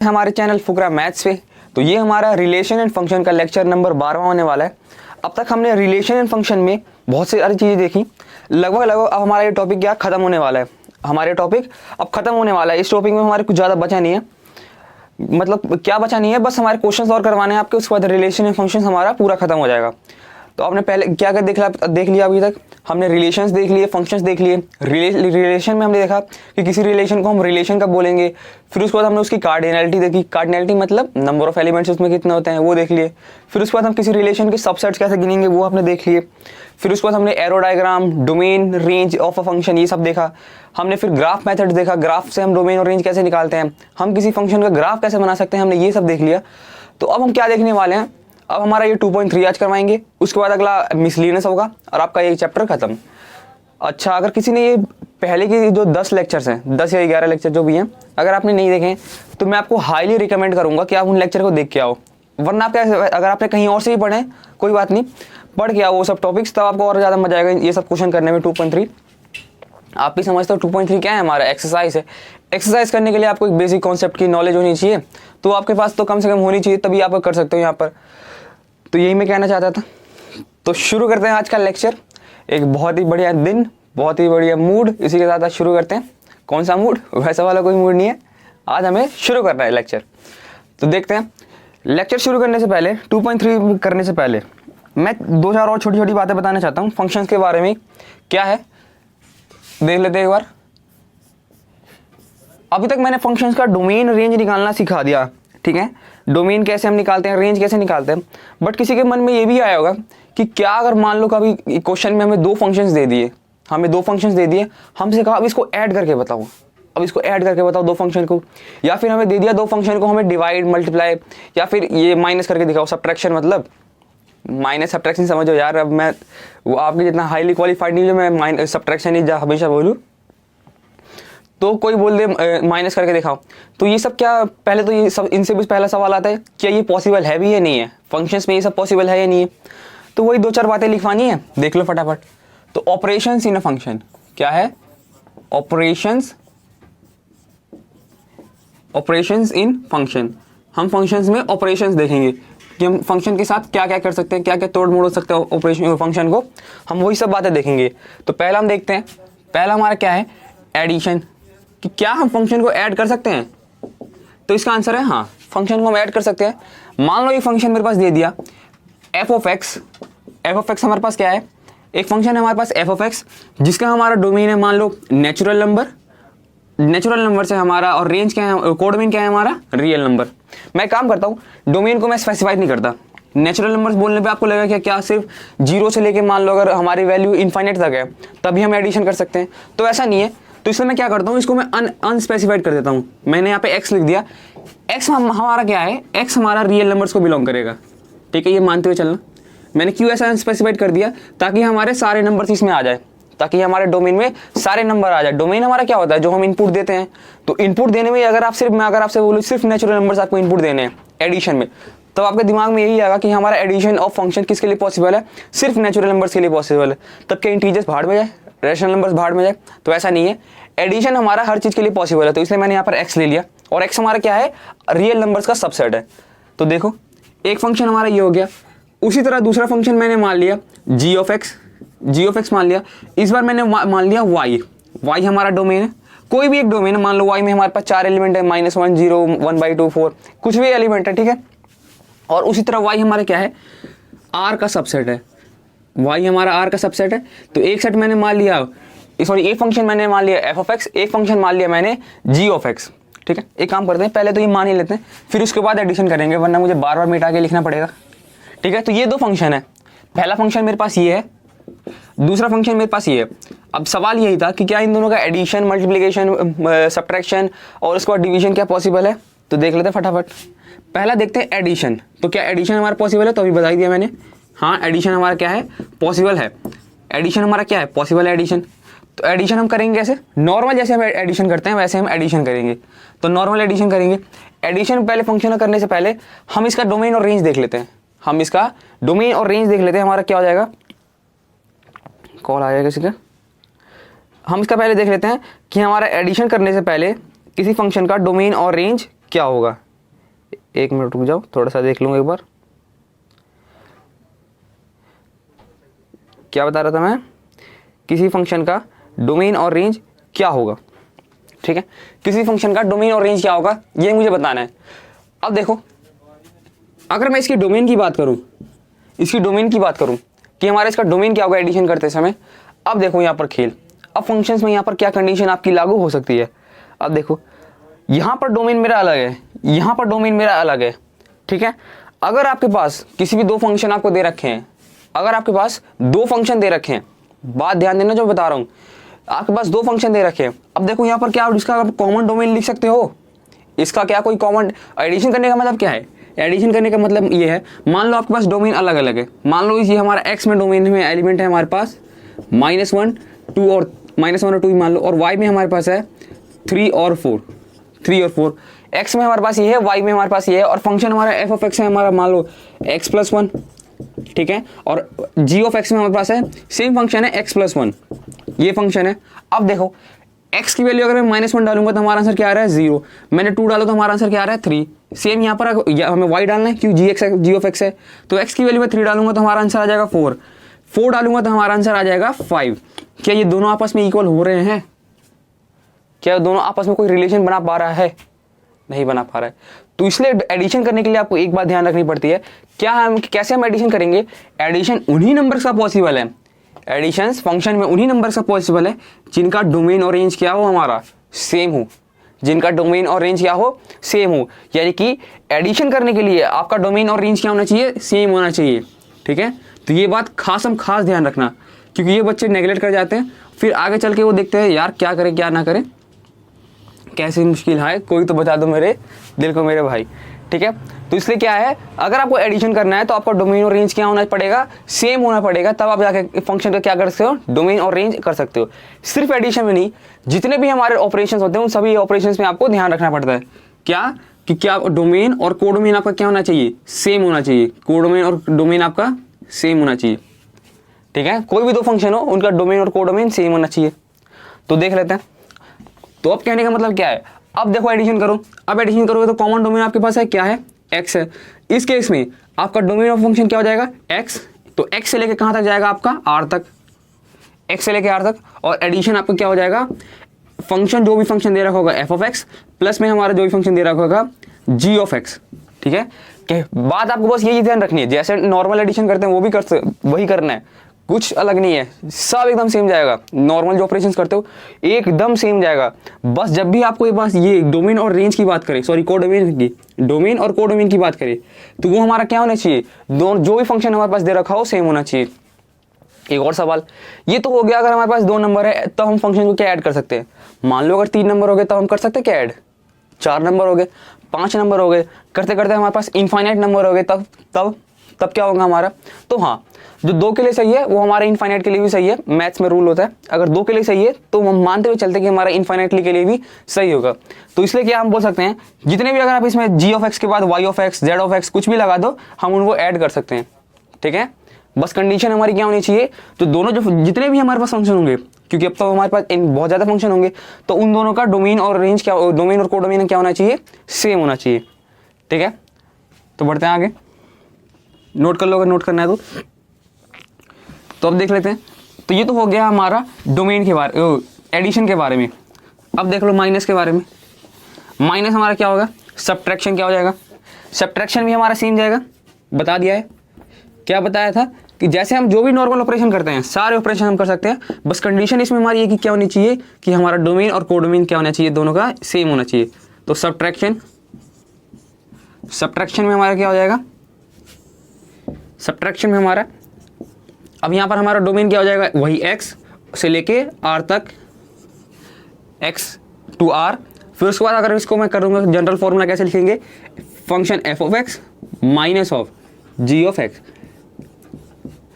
हमारे चैनल फुकरा मैथ्स पे। तो ये हमारा रिलेशन एंड फंक्शन का लेक्चर नंबर 12वां होने वाला है। अब तक हमने रिलेशन एंड फंक्शन में बहुत सारी चीज़ें देखी। लगभग अब हमारा ये टॉपिक क्या खत्म होने वाला है। हमारे टॉपिक अब खत्म होने वाला है। इस टॉपिक में हमारे कुछ ज़्यादा बचा नहीं है, मतलब क्या बचा नहीं है, बस हमारे क्वेश्चन और करवाने हैं आपके। उसके बाद रिलेशन एंड फंक्शन हमारा पूरा खत्म हो जाएगा। तो आपने पहले क्या क्या देख लिया अभी तक। हमने रिलेशंस देख लिए, फंक्शंस देख लिए। रिलेशन में हमने देखा कि किसी रिलेशन को हम रिलेशन कब बोलेंगे। फिर उसके बाद हमने उसकी कार्डिनलिटी देखी। कार्डिनलिटी मतलब नंबर ऑफ एलिमेंट्स उसमें कितने होते हैं वो देख लिए। फिर उसके बाद हम किसी रिलेशन के सबसेट्स कैसे गिनेंगे वो आपने देख लिए। फिर उसके बाद हमने arrow diagram, domain, range of a function, ये सब देखा हमने। फिर ग्राफ मेथड देखा, ग्राफ से हम डोमेन और रेंज कैसे निकालते हैं, हम किसी फंक्शन का ग्राफ कैसे बना सकते हैं, हमने ये सब देख लिया। तो अब हम क्या देखने वाले हैं, अब हमारा ये 2.3 आज करवाएंगे। उसके बाद अगला मिसलिनियस होगा और आपका ये चैप्टर खत्म। अच्छा, अगर किसी ने ये पहले की जो 10 लेक्चर्स हैं, 10 या 11 लेक्चर जो भी हैं, अगर आपने नहीं देखे तो मैं आपको हाईली रिकमेंड करूंगा कि आप उन लेक्चर को देख के आओ। वरना आप अगर आपने कहीं और से ही पढ़े कोई बात नहीं, पढ़ के आओ वो सब टॉपिक्स, तब आपको और ज़्यादा मजा आएगा ये सब क्वेश्चन करने में। 2.3 आप भी समझते हो 2.3 क्या है, हमारा एक्सरसाइज है। एक्सरसाइज करने के लिए आपको एक बेसिक कॉन्सेप्ट की नॉलेज होनी चाहिए, तो आपके पास तो कम से कम होनी चाहिए, तभी आप कर सकते हो यहाँ पर। तो यही मैं कहना चाहता था। तो शुरू करते हैं आज का लेक्चर। एक बहुत ही बढ़िया दिन, बहुत ही बढ़िया मूड, इसी के साथ आज शुरू करते हैं। कौन सा मूड, वैसा वाला कोई मूड नहीं है, आज हमें शुरू करना है लेक्चर। तो देखते हैं। लेक्चर शुरू करने से पहले, 2.3 करने से पहले मैं 2-4 और छोटी छोटी बातें बताना चाहता हूँ फंक्शंस के बारे में। क्या है देख लेते हैं एक बार। अभी तक मैंने फंक्शंस का डोमेन, रेंज निकालना सिखा दिया, ठीक है। डोमेन कैसे हम निकालते हैं, रेंज कैसे निकालते हैं। बट किसी के मन में ये भी आया होगा कि क्या अगर मान लो कभी क्वेश्चन में हमें 2 फंक्शंस दे दिए, हमसे कहा अब इसको ऐड करके बताओ, अब इसको ऐड करके बताओ 2 फंक्शन को। या फिर हमें दे दिया 2 फंक्शन को, हमें डिवाइड, मल्टीप्लाई या फिर ये माइनस करके दिखाओ, सब्ट्रैक्शन, मतलब माइनस सब्ट्रैक्शन समझो यार। अब मैं वो आपके जितना हाईली क्वालिफाइड नहीं जो मैं सब्ट्रैक्शन ही हमेशा बोलूँ। तो कोई बोल दे माइनस करके दिखाओ, तो ये सब क्या, पहले तो ये सब, इनसे भी पहला सवाल आता है क्या ये पॉसिबल है भी या नहीं है, फंक्शंस में ये सब पॉसिबल है या नहीं है। तो वही 2-4 बातें लिखवानी है, देख लो फटाफट। तो ऑपरेशंस इन अ फंक्शन क्या है, ऑपरेशंस इन फंक्शन। हम फंक्शंस में ऑपरेशंस देखेंगे कि हम फंक्शन के साथ क्या क्या कर सकते हैं, क्या क्या तोड़ मोड़ सकते हैं ऑपरेशन फंक्शन को, हम वही सब बातें देखेंगे। तो पहला हम देखते हैं, पहला हमारा क्या है, एडिशन, कि क्या हम फंक्शन को ऐड कर सकते हैं। तो इसका आंसर है हाँ, फंक्शन को हम ऐड कर सकते हैं। मान लो ये फंक्शन मेरे पास दे दिया एफ ऑफ एक्स हमारे पास क्या है, एक फंक्शन है हमारे पास एफ ऑफ एक्स, जिसका हमारा डोमेन है मान लो नेचुरल नंबर से हमारा, और रेंज क्या है, कोडोमेन क्या है हमारा, रियल नंबर। मैं काम करता हूँ, डोमेन को मैं स्पेसिफाई नहीं करता। नेचुरल नंबर्स बोलने पे आपको लगेगा क्या सिर्फ 0 से लेके मान लो अगर हमारी वैल्यू इनफाइनाइट तक है तभी हम एडिशन कर सकते हैं, तो ऐसा नहीं है। तो इसलिए मैं क्या करता हूँ, इसको मैं अनस्पेसिफाइड कर देता हूँ। मैंने यहाँ पे x लिख दिया। x हमारा क्या है, x हमारा रियल नंबर्स को बिलोंग करेगा, ठीक है, ये मानते हुए चलना। मैंने क्यों ऐसा अनस्पेसिफाइड कर दिया, ताकि हमारे सारे नंबर्स इसमें आ जाए, ताकि हमारे डोमेन में सारे नंबर आ जाए। डोमेन हमारा क्या होता है, जो हम इनपुट देते हैं। तो इनपुट देने में अगर आपसे बोलूँ सिर्फ नेचुरल नंबर्स आपको इनपुट देने हैं एडिशन में, तो आपके दिमाग में यही आएगा कि हमारा एडिशन ऑफ फंक्शन किसके लिए पॉसिबल है, सिर्फ नेचुरल नंबर्स के लिए पॉसिबल है। तब क्या इंटीजर्स भाड़ में जाए, रैशनल नंबर्स भाड़ में जाए, तो ऐसा नहीं है। एडिशन हमारा हर चीज के लिए पॉसिबल है, तो इसलिए मैंने यहाँ पर x ले लिया, और x हमारा क्या है, रियल नंबर्स का सबसेट है। तो देखो एक फंक्शन हमारा ये हो गया। उसी तरह दूसरा फंक्शन मैंने मान लिया g ऑफ x मान लिया। इस बार मैंने मान लिया y हमारा डोमेन है, कोई भी एक डोमेन है। मान लो y में हमारे पास 4 एलिमेंट है, -1, 0, 1/2, 4, कुछ भी एलिमेंट है, ठीक है। और उसी तरह y हमारा क्या है, r का सबसेट है, y हमारा r का सबसेट है। तो एक सेट मैंने मान लिया, सॉरी एक फंक्शन मैंने मान लिया एफ ऑफ एक्स, एक फंक्शन मान लिया मैंने जी ऑफ एक्स, ठीक है। एक काम करते हैं, पहले तो ये मान ही लेते हैं, फिर उसके बाद एडिशन करेंगे, वरना मुझे बार बार मिटा के लिखना पड़ेगा, ठीक है। तो ये 2 फंक्शन है, पहला फंक्शन मेरे पास ये है, दूसरा फंक्शन मेरे पास ये है। अब सवाल यही था कि क्या इन दोनों का एडिशन, मल्टीप्लिकेशन, सब्ट्रैक्शन और उसके बाद डिवीजन क्या पॉसिबल है। तो देख लेते हैं फटाफट। पहला देखते हैं एडिशन। तो क्या एडिशन हमारा पॉसिबल है, तो अभी बता ही दिया मैंने, हाँ एडिशन हमारा क्या है, पॉसिबल है। एडिशन हमारा क्या है, पॉसिबल है एडिशन। तो एडिशन हम करेंगे कैसे, नॉर्मल जैसे हम एडिशन करते हैं वैसे हम एडिशन करेंगे। तो नॉर्मल एडिशन करेंगे। एडिशन पहले फंक्शन करने से पहले हम इसका डोमेन और रेंज देख लेते हैं। हमारा क्या हो जाएगा, कॉल आ जाएगा किसी का। हम इसका पहले देख लेते हैं कि हमारा एडिशन करने से पहले किसी फंक्शन का डोमेन और रेंज क्या होगा, एक मिनट रुक जाओ, थोड़ा सा देख लूँ एक बार। क्या बता रहा था मैं, किसी फंक्शन का डोमेन और रेंज क्या होगा, ठीक है, किसी फंक्शन का डोमेन और रेंज क्या होगा ये मुझे बताना है। अब देखो, अगर मैं इसकी डोमेन की बात करूं, कि हमारा इसका डोमेन क्या होगा एडिशन करते समय, अब देखो यहाँ पर खेल, अब फंक्शंस में यहाँ पर क्या कंडीशन आपकी लागू हो सकती है। अब देखो यहाँ पर डोमेन मेरा अलग है, यहाँ पर डोमेन मेरा अलग है, ठीक है। अगर आपके पास किसी भी दो फंक्शन आपको दे रखे हैं, अगर आपके पास दो फंक्शन दे रखे हैं, बात ध्यान देना जो बता रहा हूँ, आपके पास दो फंक्शन दे रखे हैं। अब देखो यहाँ पर क्या इसका आप कॉमन डोमेन लिख सकते हो, इसका क्या कोई कॉमन, एडिशन करने का मतलब क्या है, एडिशन करने का मतलब ये है, मान लो आपके पास डोमेन अलग अलग है, मान लो ये हमारा एक्स में डोमेन में एलिमेंट है हमारे पास -1 2 और -1 और 2 मान लो, और वाई में हमारे पास है 3 और 4। एक्स में हमारे पास ये है, वाई में हमारे पास ये है, और फंक्शन हमारा एफ ऑफ एक्स है हमारा मान लो x+1, ठीक है, और g ऑफ एक्स में हमारे पास है सेम फंक्शन है x+1, ये फंक्शन है। अब देखो x की वैल्यू अगर मैं -1 डालूंगा तो हमारा आंसर क्या आ रहा है 0, मैंने 2 डाला तो हमारा आंसर क्या आ रहा है 3। सेम यहाँ पर हमें y डालना है, क्यों g ऑफ एक्स है, तो x की वैल्यू में 3 डालूंगा तो हमारा आंसर आ जाएगा 4 डालूंगा तो हमारा आंसर आ जाएगा 5। क्या ये दोनों आपस में इक्वल हो रहे हैं, क्या दोनों आपस में कोई रिलेशन बना पा रहा है, नहीं बना पा रहा है। तो इसलिए एडिशन करने के लिए आपको एक बात ध्यान रखनी पड़ती है, क्या हम कैसे हम एडिशन करेंगे, एडिशन उन्हीं नंबर्स का पॉसिबल है, एडिशन फंक्शन में उन्हीं नंबर्स का पॉसिबल है जिनका डोमेन और रेंज क्या हो हमारा सेम हो, जिनका डोमेन और रेंज क्या हो सेम हो, यानी कि एडिशन करने के लिए आपका डोमेन और रेंज क्या होना चाहिए, सेम होना चाहिए, ठीक है। तो ये बात खास ध्यान रखना, क्योंकि ये बच्चे नेगलेक्ट कर जाते हैं, फिर आगे चल के वो देखते हैं यार क्या करें क्या ना करें, कैसी मुश्किल है, कोई तो बता दो मेरे दिल को मेरे भाई, ठीक है। तो इसलिए क्या है, अगर आपको एडिशन करना है तो आपका डोमेन और रेंज क्या होना पड़ेगा, सेम होना पड़ेगा, तब आप जाके फंक्शन का क्या कर सकते हो, डोमेन और रेंज कर सकते हो। सिर्फ एडिशन में नहीं, जितने भी हमारे ऑपरेशंस होते हैं उन सभी ऑपरेशंस में आपको ध्यान रखना पड़ता है, क्या कि क्या डोमेन और कोडोमेन आपका क्या होना चाहिए, सेम होना चाहिए, कोडोमेन और डोमेन आपका सेम होना चाहिए, ठीक है। कोई भी दो फंक्शन हो उनका डोमेन और कोडोमेन सेम होना चाहिए। तो देख लेते हैं, तो अब कहने का मतलब क्या है, अब देखो एडिशन करो, अब एडिशन करोगे तो कॉमन डोमेन आपके पास है क्या है, x है। इस केस में आपका डोमेन ऑफ फंक्शन क्या हो जाएगा x, तो x से लेके कहां तक जाएगा आपका r तक, x से लेके r तक, और एडिशन आपका क्या हो जाएगा, फंक्शन जो भी फंक्शन दे रखा होगा f ऑफ x प्लस में हमारा जो भी फंक्शन दे रखा होगा g ऑफ x, ठीक है। बात आपको बस यही ध्यान रखनी है, जैसे नॉर्मल एडिशन करते हैं वो भी वही करना है, कुछ अलग नहीं है, सब एकदम सेम जाएगा, नॉर्मल जो ऑपरेशंस करते हो एकदम सेम जाएगा। बस जब भी आपको ये डोमेन और रेंज की बात करें, सॉरी कोडोमेन की, डोमेन और कोडोमेन की बात करें, तो वो हमारा क्या होना चाहिए, जो भी फंक्शन हमारे पास दे रखा हो सेम होना चाहिए। एक और सवाल, ये तो हो गया अगर हमारे पास 2 नंबर है तो हम फंक्शन को क्या ऐड कर सकते हैं, मान लो अगर 3 नंबर हो गए तो हम कर सकते हैं क्या ऐड, 4 नंबर हो गए, 5 नंबर हो गए, करते करते हमारे पास इनफाइनाइट नंबर हो गए, तब क्या होगा हमारा। तो हाँ, जो 2 के लिए सही है वो हमारे इनफाइनाइट के लिए भी सही है, मैथ्स में रूल होता है, अगर 2 के लिए सही है तो हम मानते हुए चलते हैं कि हमारा इनफाइनाइटली के लिए भी सही होगा। तो इसलिए क्या हम बोल सकते हैं, जितने भी अगर आप इसमें g ऑफ x के बाद y of x, z of x कुछ भी लगा दो, हम उनको ऐड कर सकते हैं, ठीक है। बस कंडीशन हमारी क्या होनी चाहिए, तो दोनों जो जितने भी हमारे पास फंक्शन होंगे, क्योंकि अब तो हमारे पास बहुत ज़्यादा फंक्शन होंगे, तो उन दोनों का डोमेन और रेंज क्या, डोमेन और कोडोमेन क्या होना चाहिए, सेम होना चाहिए, ठीक है। तो बढ़ते हैं आगे, नोट कर लो अगर नोट करना है तो अब देख लेते हैं। तो ये तो हो गया हमारा डोमेन के बारे, एडिशन के बारे में। अब देख लो माइनस के बारे में। माइनस हमारा क्या होगा, सब्ट्रैक्शन क्या हो जाएगा, सब्ट्रैक्शन भी हमारा सेम जाएगा, बता दिया है, क्या बताया था कि जैसे हम जो भी नॉर्मल ऑपरेशन करते हैं सारे ऑपरेशन हम कर सकते हैं, बस कंडीशन इसमें हमारी ये कि क्या होनी चाहिए कि हमारा डोमेन और कोडोमेन क्या होना चाहिए, दोनों का सेम होना चाहिए। तो सब्ट्रैक्शन में हमारा क्या हो जाएगा, सब्ट्रैक्शन में हमारा, अब यहाँ पर हमारा डोमेन क्या हो जाएगा, वही x से लेके r तक, x to r, फिर उसके बाद अगर इसको मैं करूँगा जनरल फॉर्मूला कैसे लिखेंगे, function f of x minus of g of x।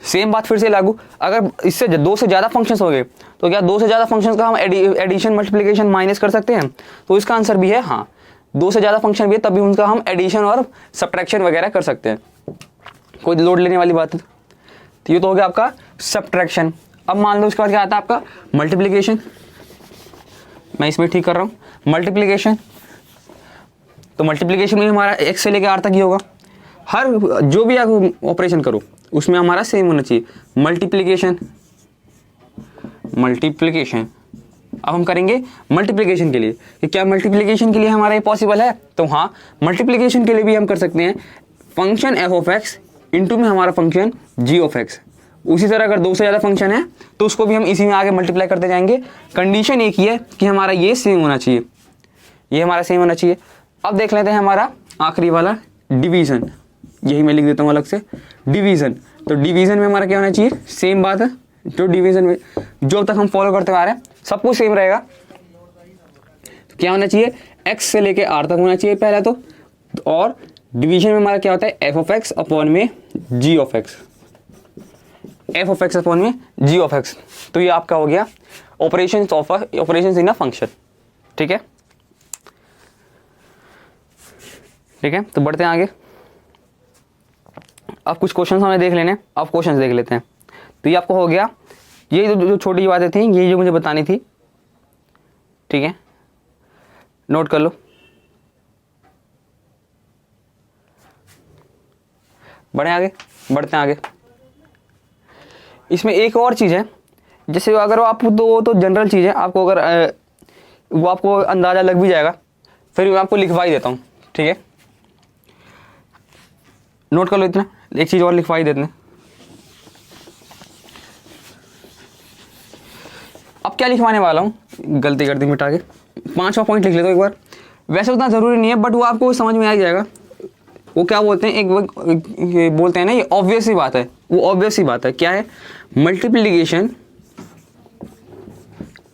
Same बात फिर से लागू, अगर इससे 2 से ज़्यादा फंक्शंस हो गए तो क्या 2 से ज़्यादा फंक्शंस का हम एडिशन मल्टीप्लिकेशन माइनस कर सकते हैं, तो इसका आंसर भी है हाँ, 2 से ज़्यादा फंक्शन भी है तभी उनका हम एडिशन और सब्ट्रैक्शन वगैरह कर सकते हैं, कोई लोड लेने वाली बात है। तो ये तो हो गया आपका सब्ट्रैक्शन। अब मान लो इसके बाद क्या आता है आपका मल्टीप्लिकेशन, मैं इसमें ठीक कर रहा हूँ मल्टीप्लिकेशन। तो मल्टीप्लिकेशन में हमारा x से लेकर r तक ही होगा। हर जो भी आप ऑपरेशन करो उसमें हमारा सेम होना चाहिए, मल्टीप्लिकेशन। अब हम करेंगे मल्टीप्लिकेशन के लिए कि क्या मल्टीप्लिकेशन के लिए हमारा ये पॉसिबल है, तो हाँ मल्टीप्लिकेशन के लिए भी हम कर सकते हैं function F of x into में हमारा फंक्शन जी ऑफ एक्स। उसी तरह अगर 2 से ज़्यादा फंक्शन है तो उसको भी हम इसी में आगे मल्टीप्लाई करते जाएंगे। कंडीशन एक ही है कि हमारा ये सेम होना चाहिए, ये हमारा सेम होना चाहिए। अब देख लेते हैं हमारा आखिरी वाला डिवीज़न, यही मैं लिख देता हूँ अलग से डिवीज़न। तो डिवीज़न में हमारा क्या होना चाहिए, सेम बात है, जो डिवीज़न में जो तक हम फॉलो करते आ रहे हैं सब कुछ सेम रहेगा। तो क्या होना चाहिए, x से लेके r तक होना चाहिए पहला तो, और डिवीजन में हमारा क्या होता है f ऑफ x अपॉन में g of x, f of x upon में g ऑफ x। तो ये आपका हो गया ऑपरेशंस इन अ फंक्शन। ठीक है, ठीक है, तो बढ़ते हैं आगे। अब कुछ क्वेश्चंस हमें देख लेने, अब क्वेश्चंस देख लेते हैं। तो ये आपको हो गया, ये जो छोटी बातें थी ये जो मुझे बतानी थी, ठीक है, नोट कर लो। बढ़े आगे, बढ़ते हैं आगे। इसमें एक और चीज़ है, जैसे अगर आप तो जनरल चीज़ है, आपको अगर वो आपको अंदाज़ा लग भी जाएगा, फिर मैं आपको लिखवा ही देता हूँ। ठीक है, नोट कर लो इतना, एक चीज़ और लिखवा ही देते हैं। अब क्या लिखवाने वाला हूँ, गलती कर दी मिटा के, 5वां पॉइंट लिख लेता हूँ एक बार। वैसे उतना ज़रूरी नहीं है बट वो आपको समझ में आ जाएगा। वो क्या बोलते हैं, एक बोलते हैं ना, ये ऑब्वियस ही बात है, वो ऑब्वियस ही बात है। क्या है, मल्टीप्लिकेशन।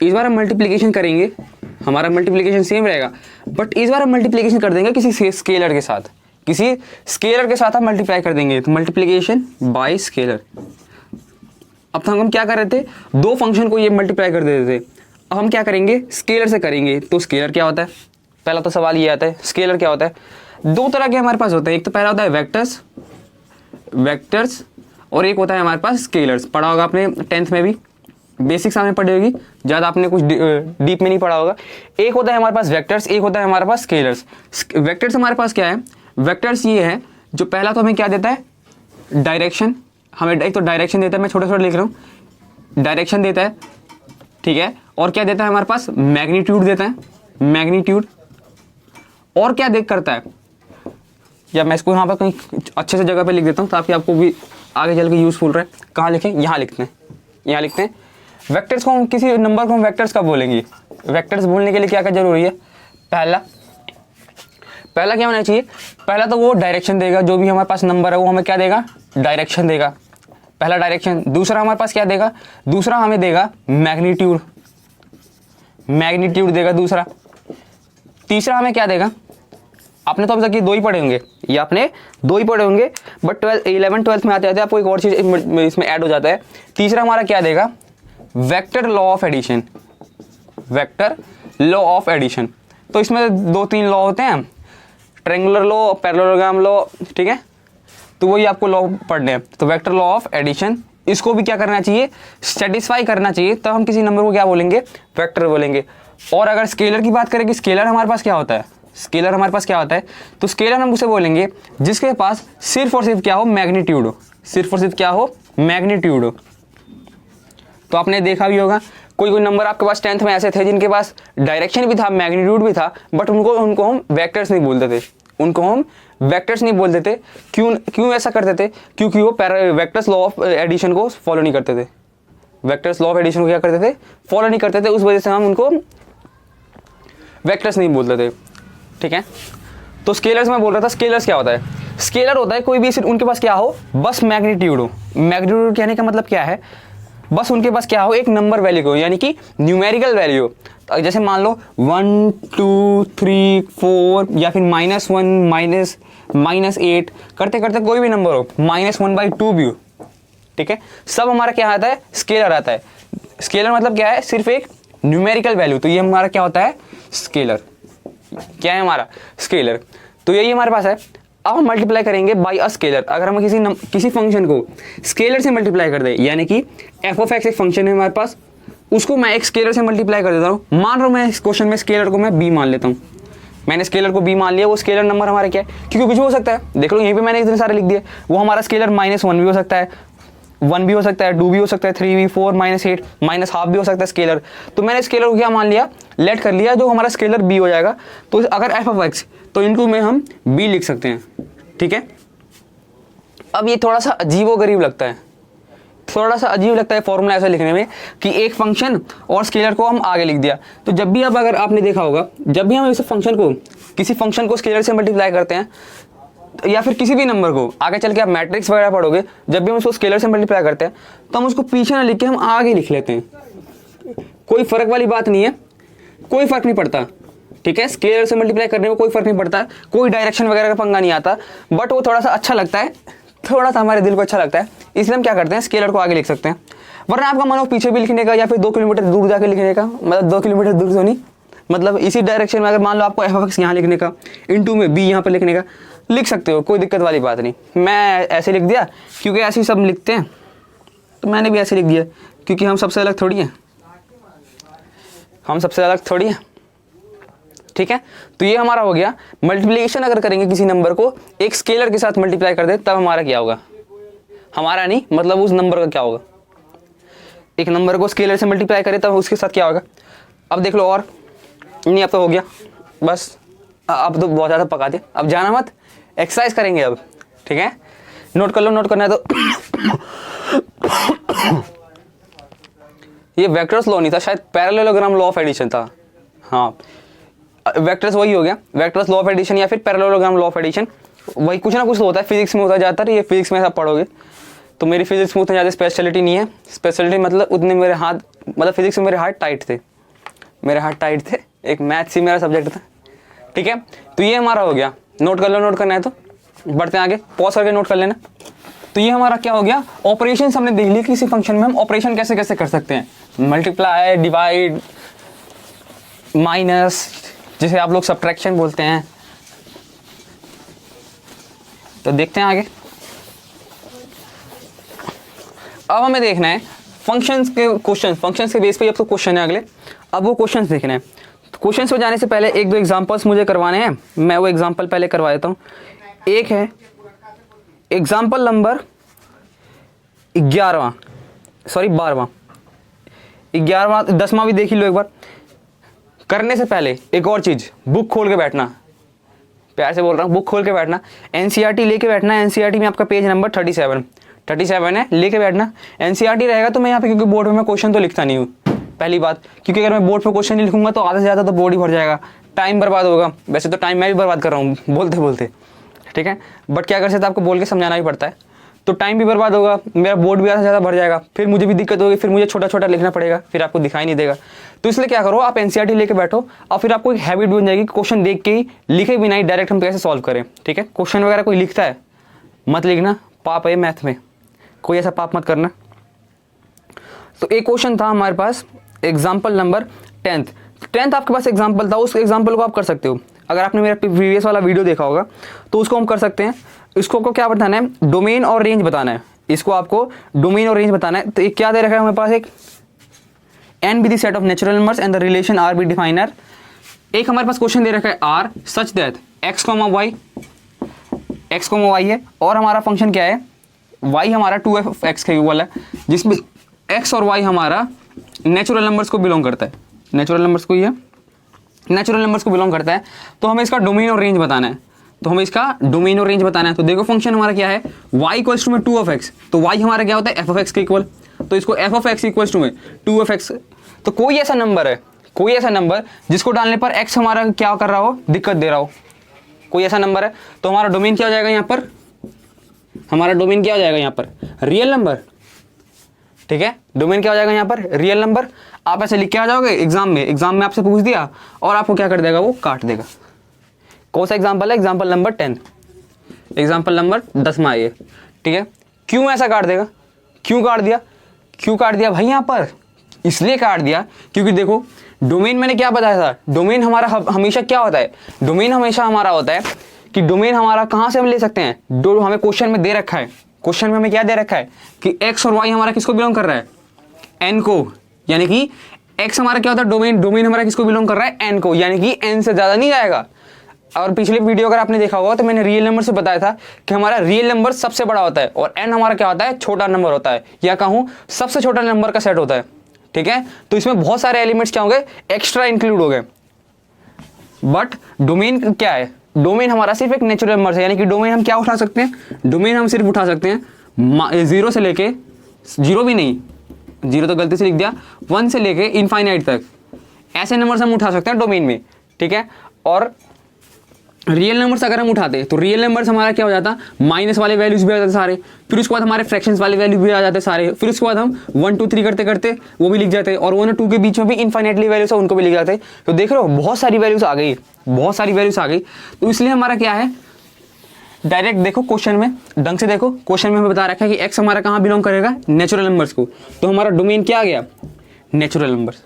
इस बार हम मल्टीप्लिकेशन करेंगे, हमारा मल्टीप्लिकेशन सेम रहेगा, बट इस बार हम मल्टीप्लिकेशन कर देंगे किसी स्केलर के साथ, किसी स्केलर के साथ हम मल्टीप्लाई कर देंगे। तो मल्टीप्लिकेशन बाय स्केलर। अब तो हम क्या कर रहे थे, 2 फंक्शन को ये मल्टीप्लाई कर देते थे, अब हम क्या करेंगे, स्केलर से करेंगे। तो स्केलर क्या होता है, पहला तो सवाल ये आता है, स्केलर क्या होता है। 2 तरह के हमारे पास होते हैं, एक तो पहला होता है वेक्टर्स और एक होता है हमारे पास स्केलर्स। पढ़ा होगा आपने 10th में भी, बेसिक्स आपने पढ़ी होगी, ज़्यादा आपने कुछ डीप में नहीं पढ़ा होगा। एक होता है हमारे पास वेक्टर्स, एक होता है हमारे पास स्केलर्स। वेक्टर्स हमारे पास क्या है, वेक्टर्स ये है जो पहला तो हमें क्या देता है, डायरेक्शन। हमें एक तो डायरेक्शन देता है, मैं छोटे छोटे लिख रहा हूँ, डायरेक्शन देता है, ठीक है। और क्या देता है हमारे पास, मैग्नीट्यूड देता है, मैग्नीट्यूड। और क्या देख करता है, या मैं इसको यहाँ पर कहीं अच्छे से जगह पे लिख देता हूँ ताकि आपको भी आगे चल के यूजफुल रहे। कहाँ लिखें, यहाँ लिखते हैं, यहाँ लिखते हैं। वेक्टर्स को हम, किसी नंबर को हम वेक्टर्स कब बोलेंगे, वेक्टर्स बोलने के लिए क्या क्या जरूरी है, पहला क्या होना चाहिए, पहला तो वो डायरेक्शन देगा, जो भी हमारे पास नंबर है वो हमें क्या देगा, डायरेक्शन देगा, पहला डायरेक्शन। दूसरा हमारे पास क्या देगा, दूसरा हमें देगा मैग्नीट्यूड, मैग्नीट्यूड देगा दूसरा। तीसरा हमें क्या देगा, आपने तो अब तक ये 2 ही पढ़े होंगे, ये आपने 2 ही पढ़े होंगे, बट 11th 12th में आते आते आपको एक और चीज़ इसमें ऐड हो जाता है। तीसरा हमारा क्या देगा, vector law of addition, vector law of addition. तो इसमें 2-3 लॉ होते हैं, ट्रायंगुलर लॉ, पैरेललोग्राम लॉ, ठीक है। तो वही आपको लॉ पढ़ने हैं। तो वेक्टर लॉ ऑफ एडिशन, इसको भी क्या करना चाहिए, सेटिस्फाई करना चाहिए, तब हम किसी नंबर को क्या बोलेंगे, वेक्टर बोलेंगे। और अगर स्केलर की बात करें कि स्केलर हमारे पास क्या होता है, स्केलर हमारे पास क्या होता है, तो स्केलर हम उसे बोलेंगे जिसके पास सिर्फ और सिर्फ क्या हो, मैग्नीट्यूड हो, सिर्फ और सिर्फ क्या हो, मैग्नीट्यूड हो। तो आपने देखा भी होगा कोई कोई नंबर आपके पास 10th में ऐसे थे जिनके पास डायरेक्शन भी था, मैग्नीट्यूड भी था, बट उनको हम वेक्टर्स नहीं बोलते थे, उनको हम वेक्टर्स नहीं बोलते थे। क्यों ऐसा करते थे, क्योंकि वो वेक्टर्स लॉ ऑफ एडिशन को फॉलो नहीं करते थे, वेक्टर्स लॉ ऑफ एडिशन को क्या करते थे, फॉलो नहीं करते थे, उस वजह से हम उनको वेक्टर्स नहीं बोलते थे, ठीक है। तो स्केलर्स में बोल रहा था, स्केलर्स क्या होता है, स्केलर होता है कोई भी उनके पास क्या हो, बस मैग्नीट्यूड हो। मैग्नीट्यूड कहने का मतलब क्या है, बस उनके पास क्या हो, एक नंबर वैल्यू हो, यानी कि न्यूमेरिकल वैल्यू हो। जैसे मान लो 1 2 3 4 या फिर -1 -8 करते करते कोई भी नंबर हो, -1/2 भी हो, ठीक है। सब हमारा क्या आता है, स्केलर आता है। स्केलर मतलब क्या है, सिर्फ एक न्यूमेरिकल वैल्यू। तो ये हमारा क्या होता है, स्केलर। क्या है हमारा, स्केलर। तो यही हमारे पास है। अब हम मल्टीप्लाई करेंगे बाय अ स्केलर। अगर हम किसी फंक्शन को स्केलर से मल्टीप्लाई कर दें, यानी कि f ऑफ x एक फंक्शन है हमारे पास, उसको मैं एक स्केलर से मल्टीप्लाई कर देता हूँ। मान लो मैं इस क्वेश्चन में स्केलर को मैं b मान लेता हूँ, मैंने स्केलर को b मान लिया, वो स्केलर नंबर हमारा क्या है, क्योंकि कुछ भी हो सकता है। देख लो यहीं पे मैंने इतने सारे लिख दिए, वो हमारा स्केलर -1 भी हो सकता है, 1 भी हो सकता है, 2 भी हो सकता है, 3 भी, 4 -8 -½ भी हो सकता है स्केलर। तो मैंने स्केलर को क्या मान लिया, लेट कर लिया, जो हमारा स्केलर b हो जाएगा। तो अगर f(x) तो इनटू में हम b लिख सकते हैं, ठीक है। अब ये थोड़ा सा अजीबोगरीब लगता है, थोड़ा सा अजीब लगता है फॉर्मूला ऐसा लिखने में कि एक फंक्शन और स्केलर को हम आगे लिख दिया। तो जब भी अब अगर आपने देखा होगा, जब भी हम इस फंक्शन को, किसी फंक्शन को स्केलर से मल्टीप्लाई करते हैं, या फिर किसी भी नंबर को आगे चल के आप मैट्रिक्स वगैरह पढ़ोगे, जब भी हम उसको स्केलर से मल्टीप्लाई करते हैं तो हम उसको पीछे ना लिख के हम आगे लिख लेते हैं। कोई फर्क वाली बात नहीं है, कोई फर्क नहीं पड़ता, ठीक है। स्केलर से मल्टीप्लाई करने में कोई फर्क नहीं पड़ता, कोई डायरेक्शन वगैरह का पंगा नहीं आता, बट वो थोड़ा सा अच्छा लगता है, थोड़ा सा हमारे दिल को अच्छा लगता है, इसलिए हम क्या करते हैं, स्केलर को आगे लिख सकते हैं। वरना आपका मन हो पीछे भी लिखने का, या फिर 2 किलोमीटर दूर जाके लिखने का, मतलब 2 किलोमीटर दूर तो नहीं, मतलब इसी डायरेक्शन में अगर मान लो आपको f(x) यहाँ लिखने का, इनटू में b यहाँ पर लिखने का, लिख सकते हो, कोई दिक्कत वाली बात नहीं। मैं ऐसे लिख दिया क्योंकि ऐसे ही सब लिखते हैं, तो मैंने भी ऐसे लिख दिया, क्योंकि हम सबसे अलग थोड़ी हैं, हम सबसे अलग थोड़ी हैं, ठीक है। तो ये हमारा हो गया मल्टीप्लिकेशन। अगर करेंगे किसी नंबर को एक स्केलर के साथ मल्टीप्लाई कर दे, तब हमारा क्या होगा, हमारा नहीं मतलब उस नंबर का क्या होगा। एक नंबर को स्केलर से मल्टीप्लाई करें तब उसके साथ क्या होगा। अब देख लो, और नहीं, अब तो हो गया बस, अब तो बहुत ज़्यादा पका दे, अब जाना मत, एक्सरसाइज करेंगे अब, ठीक है। नोट कर लो, नोट करना है तो ये वेक्टर्स लॉ नहीं था, शायद पैरेललोग्राम लॉ ऑफ एडिशन था। हाँ, वेक्टर्स वही हो गया, वेक्टर्स लॉ ऑफ एडिशन या फिर पैरेललोग्राम लॉ ऑफ एडिशन, वही कुछ ना कुछ तो होता है, फिजिक्स में होता है ज़्यादातर। ये फिजिक्स में आप पढ़ोगे, तो मेरी फिजिक्स में उतना ज़्यादा स्पेशलिटी नहीं है। स्पेशलिटी मतलब उतने मेरे हाथ, मतलब फिजिक्स में मेरे हाथ टाइट थे, मेरे हाथ टाइट थे, एक मैथ्स ही मेरा सब्जेक्ट था, ठीक है। तो ये हमारा हो गया, नोट कर लो, नोट करना है तो बढ़ते हैं आगे, पॉज करके नोट कर लेना। तो ये हमारा क्या हो गया, ऑपरेशन हमने देख लिया, किसी फंक्शन में हम ऑपरेशन कैसे कैसे कर सकते हैं, मल्टीप्लाई, डिवाइड, माइनस, जिसे आप लोग सब्ट्रैक्शन बोलते हैं। तो देखते हैं आगे। अब हमें देखना है फंक्शंस के क्वेश्चन, फंक्शंस के बेस पे अब तो क्वेश्चन है अगले, अब वो क्वेश्चंस देखने हैं। तो क्वेश्चंस पे जाने से पहले 1-2 एग्जांपल्स मुझे करवाने हैं, मैं वो एग्जांपल पहले करवा देता हूँ। एक है एग्जांपल नंबर 11वां, सॉरी 12वां, 11वां 10वां भी देख ही लो एक बार। करने से पहले एक और चीज़, बुक खोल के बैठना, प्यार से बोल रहा हूँ, बुक खोल के बैठना, एनसीईआरटी लेके बैठना। एनसीईआरटी में आपका पेज नंबर 37 है, लेके बैठना। एनसीईआरटी रहेगा तो मैं यहाँ पे, क्योंकि बोर्ड पे मैं क्वेश्चन तो लिखता नहीं हूँ, पहली बात, क्योंकि अगर मैं बोर्ड पे क्वेश्चन नहीं लिखूंगा तो आधे से ज़्यादा तो बोर्ड ही भर जाएगा, टाइम बर्बाद होगा। वैसे तो टाइम मैं भी बर्बाद कर रहा हूँ बोलते बोलते, ठीक है, बट क्या कर सकते आपको बोल के समझाना ही पड़ता है, तो टाइम भी बर्बाद होगा, मेरा बोर्ड भी आधे से ज़्यादा भर जाएगा, फिर मुझे भी दिक्कत होगी, फिर मुझे छोटा छोटा लिखना पड़ेगा, फिर आपको दिखाई नहीं देगा। तो इसलिए क्या करो, आप एनसीईआरटी लेके बैठो, और फिर आपको एक हैबिट बन जाएगी, क्वेश्चन देख के ही, लिखे भी नहीं, डायरेक्ट हम कैसे सॉल्व करें, ठीक है। क्वेश्चन वगैरह कोई लिखता है मत लिखना, पाप है मैथ में, कोई ऐसा पाप मत करना। तो एक क्वेश्चन था हमारे पास, एग्जाम्पल नंबर 10th आपके पास एग्जाम्पल था, उस एग्जाम्पल को आप कर सकते हो। अगर आपने मेरा प्रीवियस वाला वीडियो देखा होगा तो उसको हम कर सकते हैं। इसको को क्या बताना है, डोमेन और रेंज बताना है, इसको आपको डोमेन और रेंज बताना है। तो एक क्या दे रखा है हमारे पास, एक n be the set of natural numbers and the relation r be definer। एक हमारे पास क्वेश्चन दे रखा है r such that x, y है, और हमारा फंक्शन क्या है, y हमारा 2f(x) के इक्वल है, जिसमें x और y हमारा नेचुरल नंबर्स को बिलोंग करता है, नेचुरल नंबर्स को, ये नेचुरल नंबर्स को बिलोंग करता है। तो हमें इसका डोमेन और रेंज बताना है, तो हमें इसका डोमेन और रेंज बताना है। तो देखो फंक्शन हमारा क्या है, y इक्वल्स टू में 2f(x), तो y हमारा क्या होता है f(x) के इक्वल, तो इसको f(x) इक्वल्स टू में 2f(x). तो कोई ऐसा नंबर है, कोई ऐसा नंबर जिसको डालने पर x हमारा क्या कर रहा हो, दिक्कत दे रहा हो, कोई ऐसा नंबर है, तो हमारा डोमेन क्या हो जाएगा यहाँ पर, हमारा डोमेन क्या हो जाएगा यहाँ पर, रियल नंबर, ठीक है। डोमेन क्या हो जाएगा यहाँ पर, रियल नंबर। आप ऐसे लिख के आ जाओगे एग्जाम में आपसे पूछ दिया और आपको क्या कर देगा, वो काट देगा। कौन सा एग्जाम्पल है, एग्जाम्पल नंबर 10, एग्जाम्पल नंबर 10वां ये, ठीक है। क्यों ऐसा काट देगा, क्यों काट दिया भाई, यहाँ पर इसलिए काट दिया क्योंकि देखो डोमेन मैंने क्या बताया था, डोमेन हमारा हमेशा क्या होता है, डोमेन हमेशा हमारा होता है कि डोमेन हमारा कहाँ से हम ले सकते हैं, हमें क्वेश्चन में दे रखा है, क्वेश्चन में हमें क्या दे रखा है कि x और y हमारा किसको बिलोंग कर रहा है, n को, यानी कि x हमारा क्या होता है, डोमेन हमारा किसको बिलोंग कर रहा है, n को, यानी कि n से ज़्यादा नहीं जाएगा। और पिछले वीडियो अगर आपने देखा होगा तो मैंने रियल नंबर से बताया था कि हमारा रियल नंबर सबसे बड़ा होता है और n हमारा क्या होता है, छोटा नंबर होता है, या कहूँ सबसे छोटा नंबर का सेट होता है। ठीक है, तो इसमें बहुत सारे एलिमेंट्स क्या होंगे, एक्स्ट्रा इंक्लूड हो गए। बट डोमेन क्या है, डोमेन हमारा सिर्फ एक नेचुरल नंबर है, यानी कि डोमेन हम क्या उठा सकते हैं, डोमेन हम सिर्फ उठा सकते हैं 0 से लेके, 0 भी नहीं, 0 तो गलती से लिख दिया, 1 से लेके इनफाइनाइट तक, ऐसे नंबर्स हम उठा सकते हैं डोमेन में। ठीक है, और रियल नंबर्स अगर हम उठाते तो रियल नंबर्स हमारा क्या हो जाता, माइनस वाले वैल्यूज भी आ जाते सारे, फिर उसके बाद हमारे फ्रैक्शंस वाले वैल्यू भी आ जाते सारे, फिर उसके बाद हम 1 2 3 करते करते वो भी लिख जाते, और 1 और 2 के बीच में भी इनफाइनाइटली वैल्यूज है उनको भी लिख जाते। तो देख रहे हो बहुत सारी वैल्यूज आ गई, बहुत सारी वैल्यूज आ गई। तो इसलिए हमारा क्या है, डायरेक्ट देखो क्वेश्चन में, ढंग से देखो क्वेश्चन में हमें बता रखा है कि एक्स हमारा कहाँ बिलोंग करेगा, नेचुरल नंबर्स को। तो हमारा डोमेन क्या आ गया, नेचुरल नंबर्स।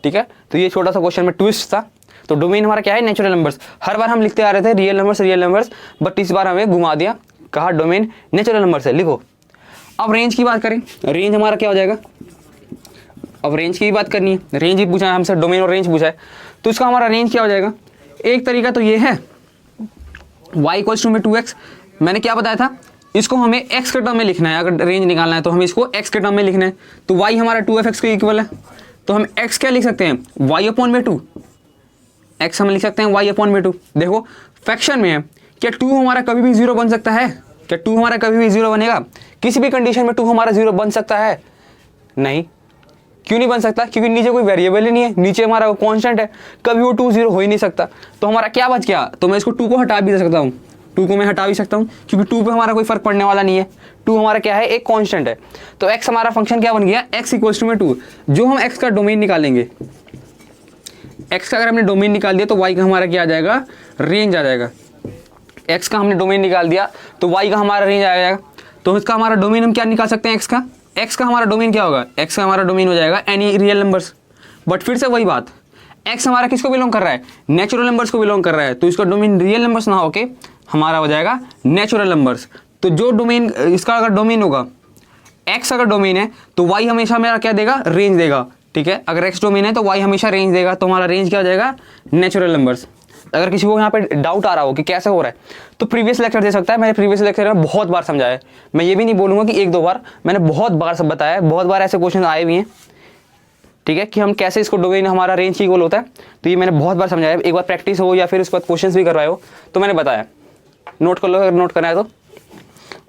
ठीक है, तो ये छोटा सा क्वेश्चन में ट्विस्ट था। तो डोमेन हमारा क्या है, नेचुरल नंबर्स। हर बार हम लिखते आ रहे थे रियल नंबर्स, बट इस बार हमें घुमा दिया, कहा डोमेन नेचुरल नंबर्स है, लिखो। अब रेंज की बात करें, रेंज हमारा क्या हो जाएगा, अब रेंज की बात करनी है, रेंज ही पूछा है हमसे, डोमेन और रेंज पूछा है, तो इसका हमारा रेंज क्या हो जाएगा। एक तरीका तो ये है y इक्वल्स टू में 2x, मैंने क्या बताया था, इसको हमें x के टर्म में लिखना है, अगर रेंज निकालना है तो हमें इसको x के टर्म में लिखना है। तो y हमारा 2f(x) के इक्वल है, तो हम x क्या लिख सकते हैं, y/2, x हम लिख सकते हैं y/2। देखो फ्रैक्शन में है, क्या 2 हमारा कभी भी 0 बन सकता है, क्या 2 हमारा कभी भी 0 बनेगा, किसी भी कंडीशन में 2 हमारा 0 बन सकता है, नहीं। क्यों नहीं बन सकता, क्योंकि नीचे कोई वेरिएबल ही नहीं है, नीचे हमारा कांस्टेंट है, कभी वो 2 0 हो ही नहीं सकता। तो हमारा क्या बच गया, तो मैं इसको 2 को हटा भी दे सकता हूँ, 2 को मैं हटा भी सकता हूँ, क्योंकि 2 पे हमारा कोई फर्क पड़ने वाला नहीं है, 2 हमारा क्या है, एक कांस्टेंट है। तो x हमारा फंक्शन क्या बन गया, x इक्वल्स टू में 2। जो हम x का डोमेन निकालेंगे, x का अगर हमने डोमेन निकाल दिया तो y का हमारा क्या आ जाएगा, रेंज आ जाएगा। x का हमने डोमेन निकाल दिया तो y का हमारा रेंज आ जाएगा। तो इसका हमारा डोमेन हम क्या निकाल सकते हैं, x का हमारा डोमेन क्या होगा, x का हमारा डोमेन हो जाएगा एनी रियल नंबर्स। बट फिर से वही बात, x हमारा किसको बिलोंग कर रहा है, नेचुरल नंबर्स को बिलोंग कर रहा है, तो इसका डोमेन रियल नंबर्स ना होके हमारा हो जाएगा नेचुरल नंबर्स। तो जो डोमेन, इसका अगर डोमेन होगा, x अगर डोमेन है तो y हमेशा मेरा क्या देगा, रेंज देगा। ठीक है, अगर x डोमेन है तो y हमेशा रेंज देगा, तो हमारा रेंज क्या हो जाएगा, नेचुरल नंबर्स। अगर किसी को यहाँ पे डाउट आ रहा हो कि कैसे हो रहा है, तो प्रीवियस लेक्चर दे सकता है, मैंने प्रीवियस लेक्चर में बहुत बार समझाया है। मैं ये भी नहीं बोलूँगा कि 1-2 बार, मैंने बहुत बार सब बताया है, बहुत बार ऐसे क्वेश्चन आए भी हैं। ठीक है, कि हम कैसे इसको डोमेन हमारा रेंज की इक्वल होता है, तो ये मैंने बहुत बार समझाया है। एक बार प्रैक्टिस हो या फिर उसके बाद क्वेश्चन भी करवाए हो तो मैंने बताया, नोट कर लो अगर नोट करना है तो।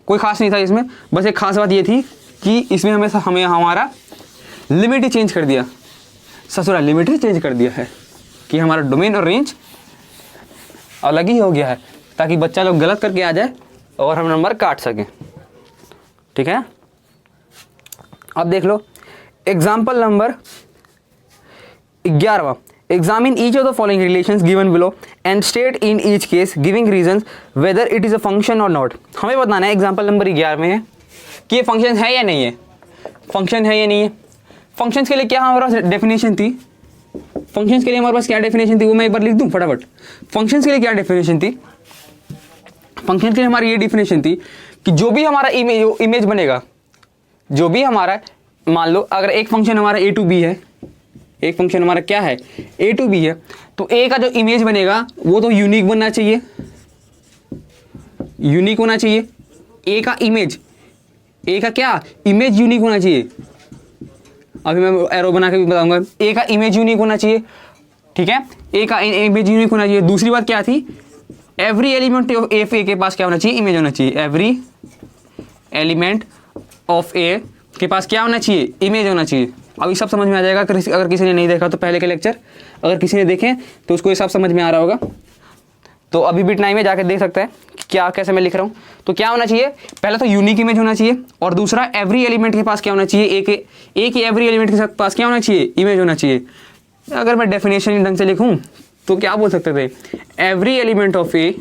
कोई खास नहीं था इसमें, बस एक खास बात ये थी कि इसमें हमें हमारा लिमिट ही चेंज कर दिया, ससुरा लिमिट ही चेंज कर दिया है कि हमारा डोमेन और रेंज अलग ही हो गया है, ताकि बच्चा लोग गलत करके आ जाए और हम नंबर काट सकें। ठीक है, अब देख लो एग्जाम्पल नंबर 11वां, examine each of the following relations given below and state in each case giving reasons whether it is a function or not. हमें बताना है एग्जाम्पल नंबर 11 में है कि ये फंक्शन है या नहीं है, फंक्शन है या नहीं है। फंक्शंस के लिए क्या हमारे पास डेफिनेशन थी, फंक्शंस के लिए हमारे पास क्या डेफिनेशन थी वो मैं एक बार लिख दूं फटाफट। फंक्शंस के लिए क्या डेफिनेशन थी, फंक्शन के लिए हमारी ये डेफिनेशन थी कि जो भी हमारा इमेज बनेगा, जो भी हमारा, मान लो अगर एक फंक्शन हमारा a to b है, एक फंक्शन हमारा क्या है a to b है, तो a का जो इमेज बनेगा वो तो यूनिक बनना चाहिए, यूनिक होना चाहिए। a का इमेज, a का क्या इमेज यूनिक होना चाहिए, अभी मैं एरो बना के भी बताऊंगा। ए का इमेज यूनिक होना चाहिए, ठीक है, ए का इमेज यूनिक होना चाहिए। दूसरी बात क्या थी, एवरी एलिमेंट ऑफ ए के पास क्या होना चाहिए, इमेज होना चाहिए। एवरी एलिमेंट ऑफ ए के पास क्या होना चाहिए, इमेज होना चाहिए। अभी सब समझ में आ जाएगा, अगर किसी ने नहीं देखा तो पहले के लेक्चर, अगर किसी ने देखे तो उसको ये सब समझ में आ रहा होगा। तो अभी भी टाइम में जाकर देख सकते हैं क्या कैसे मैं लिख रहा हूँ। तो क्या होना चाहिए, पहले तो यूनिक इमेज होना चाहिए, और दूसरा एवरी एलिमेंट के पास क्या होना चाहिए, एक ही एवरी एलिमेंट के साथ पास क्या होना चाहिए, इमेज होना चाहिए। अगर मैं डेफिनेशन ढंग से लिखूँ तो क्या बोल सकते थे, एवरी एलिमेंट ऑफ ए,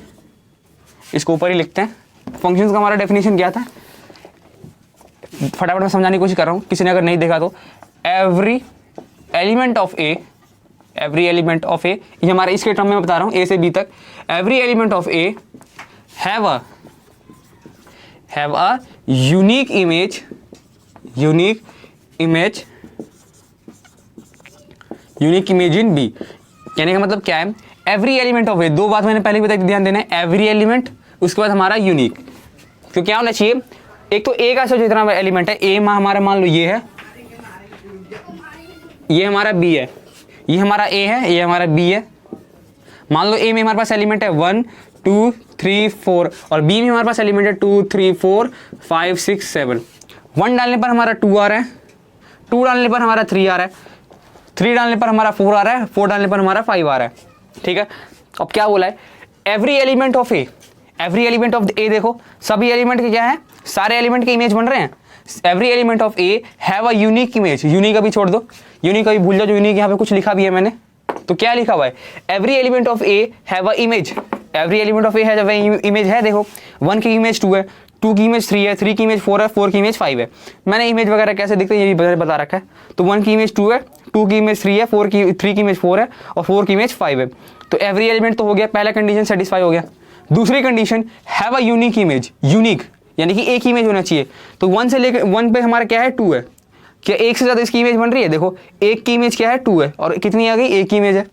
इसको ऊपर ही लिखते हैं। फंक्शंस का हमारा डेफिनेशन क्या था, फटाफट मैं समझाने की कोशिश कर रहा हूँ, किसी ने अगर नहीं देखा तो। Every element of A, every element of A, ये हमारा इसके टर्म में बता रहा हूँ, ए से बी तक। Every element of A have a unique image, unique image in B. कहने का मतलब क्या है, एवरी एलिमेंट ऑफ ए, दो बात मैंने पहले बताई, ध्यान देना है, एवरी एलिमेंट, उसके बाद हमारा यूनिक। तो क्या होना चाहिए, एक तो ए का जितना एलिमेंट है, ए हमारा मान लो ये है, ये हमारा बी है, ये हमारा ए है, ये हमारा बी है। मान लो ए में हमारे पास एलिमेंट है 1 2 3 4 और बी में हमारे पास एलिमेंट है 2 3 4 5 6 7। 1 डालने पर हमारा 2 आ रहा है, 2 डालने पर हमारा 3 आ रहा है, 3 डालने पर हमारा 4 आ रहा है, 4 डालने पर हमारा 5 आ रहा है। ठीक है, अब क्या बोला है, every element of A, every element of A, देखो सभी एलिमेंट के क्या है, सारे एलिमेंट के इमेज बन रहे हैं। Every element of A have a unique image, unique अभी छोड़ दो, यूनिक अभी भूल जाओ, जो यूनिक यहाँ पे कुछ लिखा भी है मैंने, तो क्या लिखा हुआ है, every element of A have a image, every element of A have a image है। देखो 1 की इमेज 2 है, 2 की इमेज 3 है, 3 की इमेज 4 है, 4 की इमेज 5 है। मैंने इमेज वगैरह कैसे दिखते हैं ये भी बता रखा है। तो 1 की इमेज 2 है, 2 की इमेज 3 है, 3 की इमेज 4 है और 4 की इमेज 5 है। तो एवरी एलिमेंट तो हो गया, पहला कंडीशन सेटिस्फाई हो गया। दूसरी condition have a unique image, unique यानी कि एक इमेज होना चाहिए। तो 1 से लेकर 1 पे हमारा क्या है 2 है, क्या एक से ज़्यादा इसकी इमेज बन रही है, देखो एक की इमेज क्या है 2 है और कितनी आ गई, एक की इमेज है,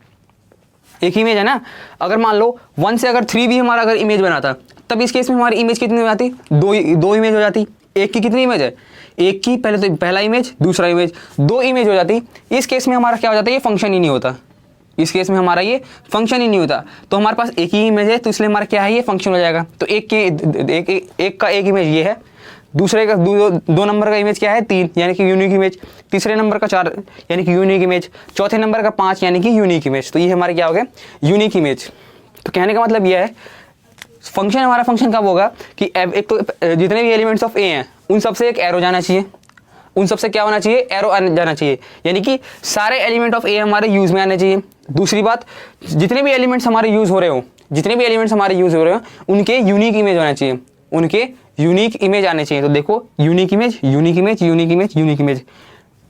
एक इमेज है ना। अगर मान लो 1 से अगर 3 भी हमारा अगर इमेज बनाता, तब इस केस में हमारी इमेज कितनी हो जाती, दो इमेज हो जाती। एक की कितनी इमेज है, एक की पहले तो पहला इमेज दूसरा इमेज, 2 इमेज हो जाती। इस केस में हमारा क्या हो जाता है, ये फंक्शन ही नहीं होता, इस केस में हमारा ये फंक्शन ही नहीं होता। तो हमारे पास एक ही इमेज है, तो इसलिए हमारा क्या है, ये फंक्शन हो जाएगा। तो एक का एक इमेज ये है, दूसरे का दो नंबर का इमेज क्या है 3 यानी कि यूनिक इमेज, तीसरे नंबर का 4 यानी कि यूनिक इमेज, चौथे नंबर का 5 यानी कि यूनिक इमेज। तो ये हमारे क्या हो गया, यूनिक इमेज। तो कहने का मतलब ये है, फंक्शन हमारा फंक्शन कब होगा कि एक तो जितने भी एलिमेंट्स ऑफ ए हैं उन सबसे एक एरो जाना चाहिए, उन सबसे क्या होना चाहिए, एरो जाना चाहिए, यानी कि सारे एलिमेंट ऑफ ए हमारे यूज में आने चाहिए। दूसरी बात, जितने भी एलिमेंट्स हमारे यूज हो रहे हो, जितने भी एलिमेंट्स हमारे यूज हो रहे हो उनके यूनिक इमेज होना चाहिए, उनके यूनिक इमेज आने चाहिए। तो देखो unique image, unique image, unique image, unique image.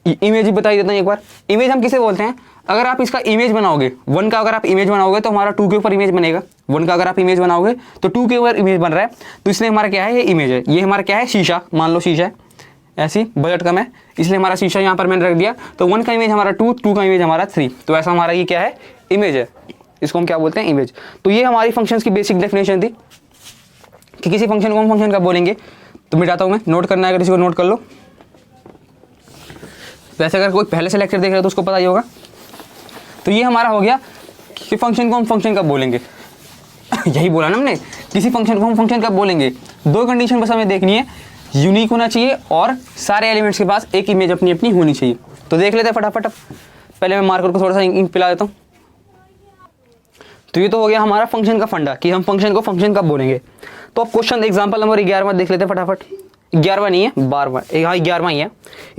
Image ही बता देता हूँ एक बार, इमेज हम किसे बोलते हैं, अगर आप इसका इमेज बनाओगे 1 का अगर आप इमेज बनाओगे तो हमारा 2 के ऊपर इमेज बनेगा। 1 का अगर आप इमेज बनाओगे तो 2 के ऊपर इमेज बन रहा है, तो इसलिए हमारा क्या है, ये इमेज है। ये हमारा क्या है, शीशा, मान लो शीशा है, ऐसी बजट कम है इसलिए हमारा शीशा यहाँ पर मैंने रख दिया। तो 1 का इमेज हमारा 2, 2 का इमेज हमारा 3, तो ऐसा हमारा ये क्या है, इमेज है। इसको हम क्या बोलते हैं, इमेज। तो ये हमारी फंक्शंस की बेसिक डेफिनेशन थी कि किसी फंक्शन को हम फंक्शन कब बोलेंगे। तो मिटाता हूँ मैं, नोट करना है अगर इसको नोट कर लो। वैसे अगर कोई पहले से लेक्चर देख रहा है तो उसको पता ही होगा। तो ये हमारा हो गया कि फंक्शन को हम फंक्शन कब बोलेंगे यही बोला ना हमने, किसी फंक्शन को हम फंक्शन कब बोलेंगे। 2 कंडीशन बस हमें देखनी है, यूनिक होना चाहिए और सारे एलिमेंट्स के पास एक इमेज अपनी अपनी होनी चाहिए। तो देख लेते हैं फटाफट। पहले मैं मार्कर को थोड़ा सा इंक पिला देता हूँ। तो ये तो हो गया हमारा फंक्शन का फंडा कि हम फंक्शन को फंक्शन कब बोलेंगे। तो अब क्वेश्चन एग्जांपल नंबर 11 देख लेते हैं फटाफट। 11 नहीं है 12, हाँ 11 ही है।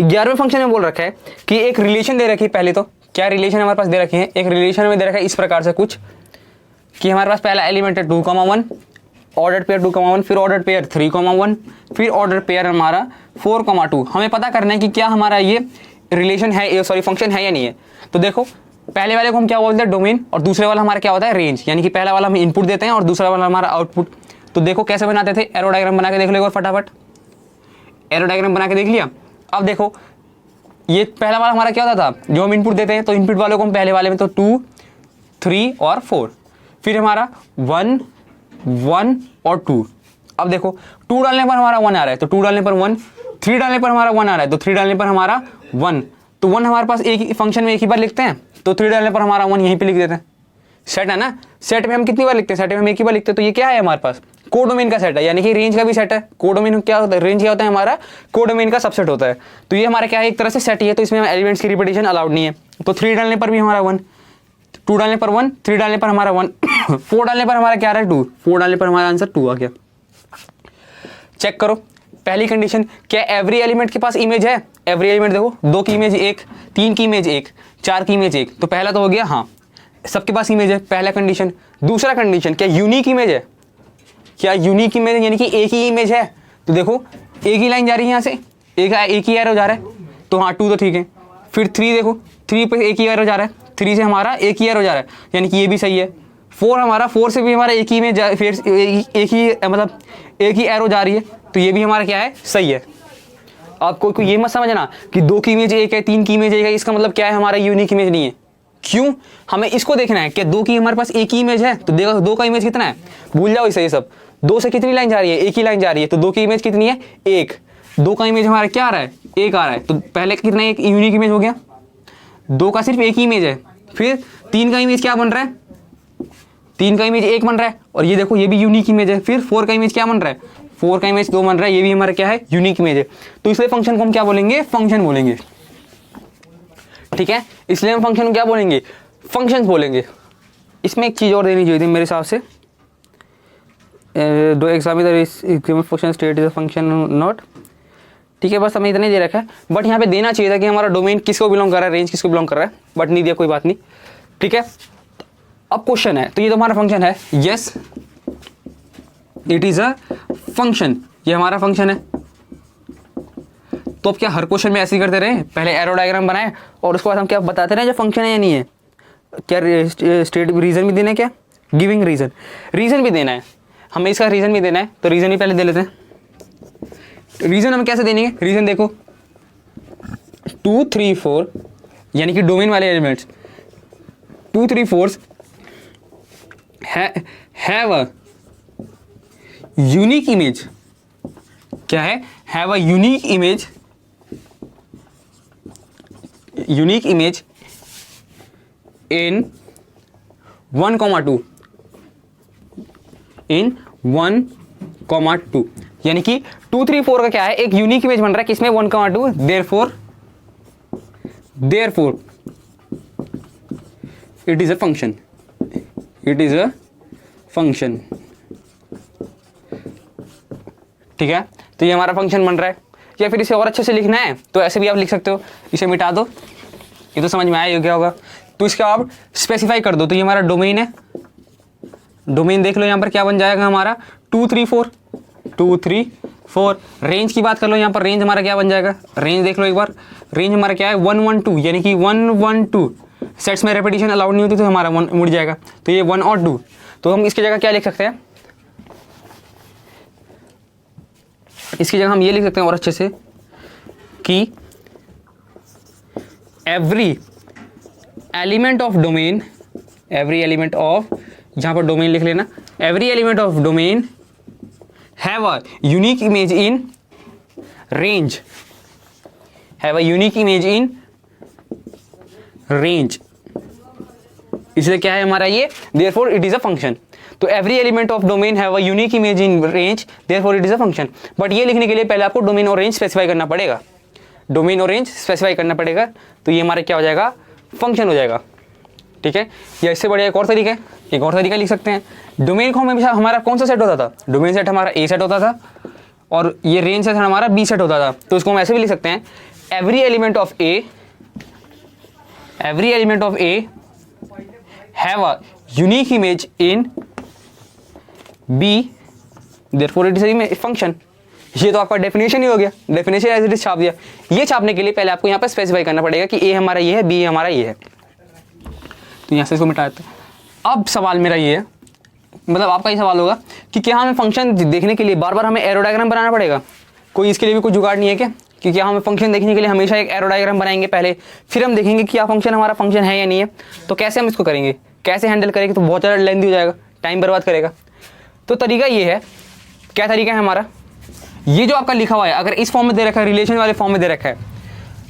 11वें फंक्शन में बोल रखा है कि एक रिलेशन दे रखी है। पहले तो क्या रिलेशन हमारे पास दे रखे हैं, एक रिलेशन में दे रखा है इस प्रकार से कुछ कि हमारे पास पहला एलिमेंट है 2,1, ऑर्डर पेयर 2,1, फिर ऑर्डर पेयर 3,1, फिर ऑर्डर पेयर हमारा 4,2। हमें पता करना है कि क्या हमारा ये रिलेशन है, सॉरी फंक्शन है या नहीं है। तो देखो पहले वाले को हम क्या बोलते हैं, डोमेन, और दूसरे वाला हमारा क्या होता है, रेंज। यानी कि पहला वाला हम इनपुट देते हैं और दूसरा वाला हमारा आउटपुट। तो देखो कैसे बनाते थे, एरो डायग्राम बना के देख लो एक बार फटाफट। एरो डायग्राम बना के देख लिया। अब देखो ये पहला वाला हमारा क्या होता था, जो हम इनपुट देते हैं तो इनपुट वालों को हम पहले वाले में तो 2, 3 और 4, फिर हमारा 1, 1 और 2। अब देखो 2 डालने पर हमारा 1 आ रहा है तो 2 डालने पर 1, 3 डालने पर हमारा 1 आ रहा है तो 3 डालने पर हमारा 1। तो 1 हमारे पास एक ही फंक्शन में एक ही बार लिखते हैं, तो 3 डालने पर हमारा 1 यहीं पे लिख देते हैं। सेट है ना, सेट में हम कितनी बार लिखते हैं, सेट में हम एक ही बार लिखते हैं। तो ये क्या है हमारे पास, कोडोमेन का सेट है, यानी कि रेंज का भी सेट है। कोडोमेन क्या होता है, रेंज क्या होता है हमारा, कोडोमेन का सबसेट होता है। तो ये हमारा क्या है, एक तरह से सेट ही है, तो इसमें एलिमेंट्स की रिपीटेशन अलाउड नहीं है। तो 3 डालने पर भी हमारा 1, 2 डालने पर 1, 3 डालने पर हमारा 1, 4 डालने पर हमारा क्या आ रहा है 2, 4 डालने पर हमारा आंसर 2 आ गया। चेक करो पहली कंडीशन, क्या एवरी एलिमेंट के पास इमेज है। एवरी एलिमेंट देखो 2 की इमेज 1, 3 की इमेज 1, 4 की इमेज 1। तो पहला तो हो गया हाँ सबके पास इमेज है, पहला कंडीशन। दूसरा कंडीशन, क्या यूनिक इमेज है, क्या यूनिक इमेज यानी कि एक ही इमेज है। तो देखो एक ही लाइन जा रही है यहाँ से, एक ही एरो जा रहा है, तो हाँ 2 तो ठीक है। फिर 3 देखो, 3 पे एक ही एरो जा रहा है, 3 से हमारा एक ही एरो जा रहा है, यानी कि ये भी सही है। 4 हमारा 4 से भी हमारा एक ही इमेज, फिर एक ही मतलब एक ही एरो जा रही है, तो ये भी हमारा क्या है, सही है। आपको ये मत समझना कि 2 की इमेज 1 है, 3 की इमेज 1 है, इसका मतलब क्या है हमारा यूनिक इमेज नहीं है। क्यों? हमें इसको देखना है कि 2 की हमारे पास एक ही इमेज है, तो देखो 2 का इमेज कितना है, भूल जाओ इसे, ये सब 2 से कितनी लाइन जा रही है, एक ही लाइन जा रही है, तो 2 की इमेज कितनी है, 1। 2 का इमेज हमारा क्या आ रहा है, 1 आ रहा है, तो पहले कितना, एक यूनिक इमेज हो गया, 2 का सिर्फ एक ही इमेज है। फिर 3 का इमेज क्या बन रहा है, 3 का इमेज 1 बन रहा है, और ये देखो ये भी यूनिक इमेज है। फिर 4 का इमेज क्या बन रहा है, 4 का इमेज 2 बन रहा है, ये भी हमारा क्या है, यूनिक इमेज है। तो इसलिए फंक्शन को हम क्या बोलेंगे, फंक्शन बोलेंगे, ठीक है। इसलिए हम फंक्शन को क्या बोलेंगे, फंक्शंस बोलेंगे। इसमें एक चीज़ और देनी चाहिए थी मेरे हिसाब से, दो exam function state is a function not, ठीक है, बस हमें इतना ही दे रखा है। बट यहाँ पे देना चाहिए था कि हमारा डोमेन किसको बिलोंग कर रहा है, रेंज किसको बिलोंग कर रहा है, बट नहीं दिया, कोई बात नहीं, ठीक है। अब क्वेश्चन है, तो ये तो हमारा फंक्शन है, yes it is a function, ये हमारा फंक्शन है। तो अब क्या हर क्वेश्चन में ऐसे ही करते रहे, पहले एरो डायग्राम बनाए और उसके बाद हम क्या बताते रहे जो फंक्शन है या नहीं है, क्या स्टेट रीजन भी देना है, क्या गिविंग रीजन भी देना है, हमें इसका रीजन भी देना है, तो रीजन ही पहले दे लेते हैं। रीजन हम कैसे देंगे, रीजन देखो 2 3 4 यानी कि डोमेन वाले elements 2 3 4 have a unique image, क्या है, हैव अ यूनिक इमेज इन 1,2 इन 1,2 यानी कि 2 3 4 का क्या है, एक यूनिक इमेज बन रहा है किसमें, 1,2, therefore it is a function, ठीक है। तो ये हमारा फंक्शन बन रहा है। या फिर इसे और अच्छे से लिखना है तो ऐसे भी आप लिख सकते हो, इसे मिटा दो, ये तो समझ में आया क्या होगा। तो इसका आप स्पेसिफाई कर दो, तो ये हमारा डोमेन है, डोमेन देख लो यहाँ पर क्या बन जाएगा हमारा 2 3 4। रेंज की बात कर लो, यहाँ पर रेंज हमारा क्या बन जाएगा, रेंज देख लो एक बार, रेंज हमारा क्या है 112 यानी कि 112 सेट्स में रेपिटेशन अलाउड नहीं होती तो हमारा 1 मुड़ जाएगा, तो ये 1 और 2। तो हम इसकी जगह क्या लिख सकते हैं, इसकी जगह हम ये लिख सकते हैं और अच्छे से कि एवरी एलिमेंट ऑफ डोमेन, जहां पर डोमेन लिख लेना, every element of domain have a unique image in range, इसलिए क्या है हमारा ये, therefore it is a function. तो every element of domain have a unique image in range, therefore it is a function. But ये लिखने के लिए पहले आपको डोमेन और रेंज स्पेसिफाई करना पड़ेगा, तो ये हमारा क्या हो जाएगा, फंक्शन हो जाएगा, ठीक है। या इससे बढ़िया एक और तरीका लिख सकते हैं, डोमेन को हमेशा हमारा कौन सा सेट होता था, डोमेन सेट हमारा ए सेट होता था और ये रेंज सेट हमारा बी सेट होता था। तो इसको हम ऐसे भी लिख सकते हैं, every element of A have a unique image in B, therefore it is a function. ये तो आपका डेफिनेशन ही हो गया, डेफिनेशन एज इट इज छाप दिया। ये छापने के लिए पहले आपको यहाँ पर स्पेसिफाई करना पड़ेगा कि ए हमारा ये है, बी हमारा ये है। तो यहाँ से इसको मिटा देते हैं। अब सवाल मेरा ये है, मतलब आपका ये सवाल होगा कि क्या हमें फंक्शन देखने के लिए बार बार हमें एरो डायग्राम बनाना पड़ेगा, कोई इसके लिए भी कोई जुगाड़ नहीं है क्या, कि क्या हमें फंक्शन देखने के लिए हमेशा एक एरो डायग्राम बनाएंगे पहले, फिर हम देखेंगे क्या फंक्शन हमारा फंक्शन है या नहीं है। तो कैसे हम इसको करेंगे, कैसे हैंडल करेंगे, तो बहुत ज़्यादा लेंथी हो जाएगा, टाइम बर्बाद करेगा। तो तरीका ये है, क्या तरीका है हमारा, ये जो आपका लिखा हुआ है अगर इस फॉर्म में दे रखा है, रिलेशन वाले फॉर्म में दे रखा है,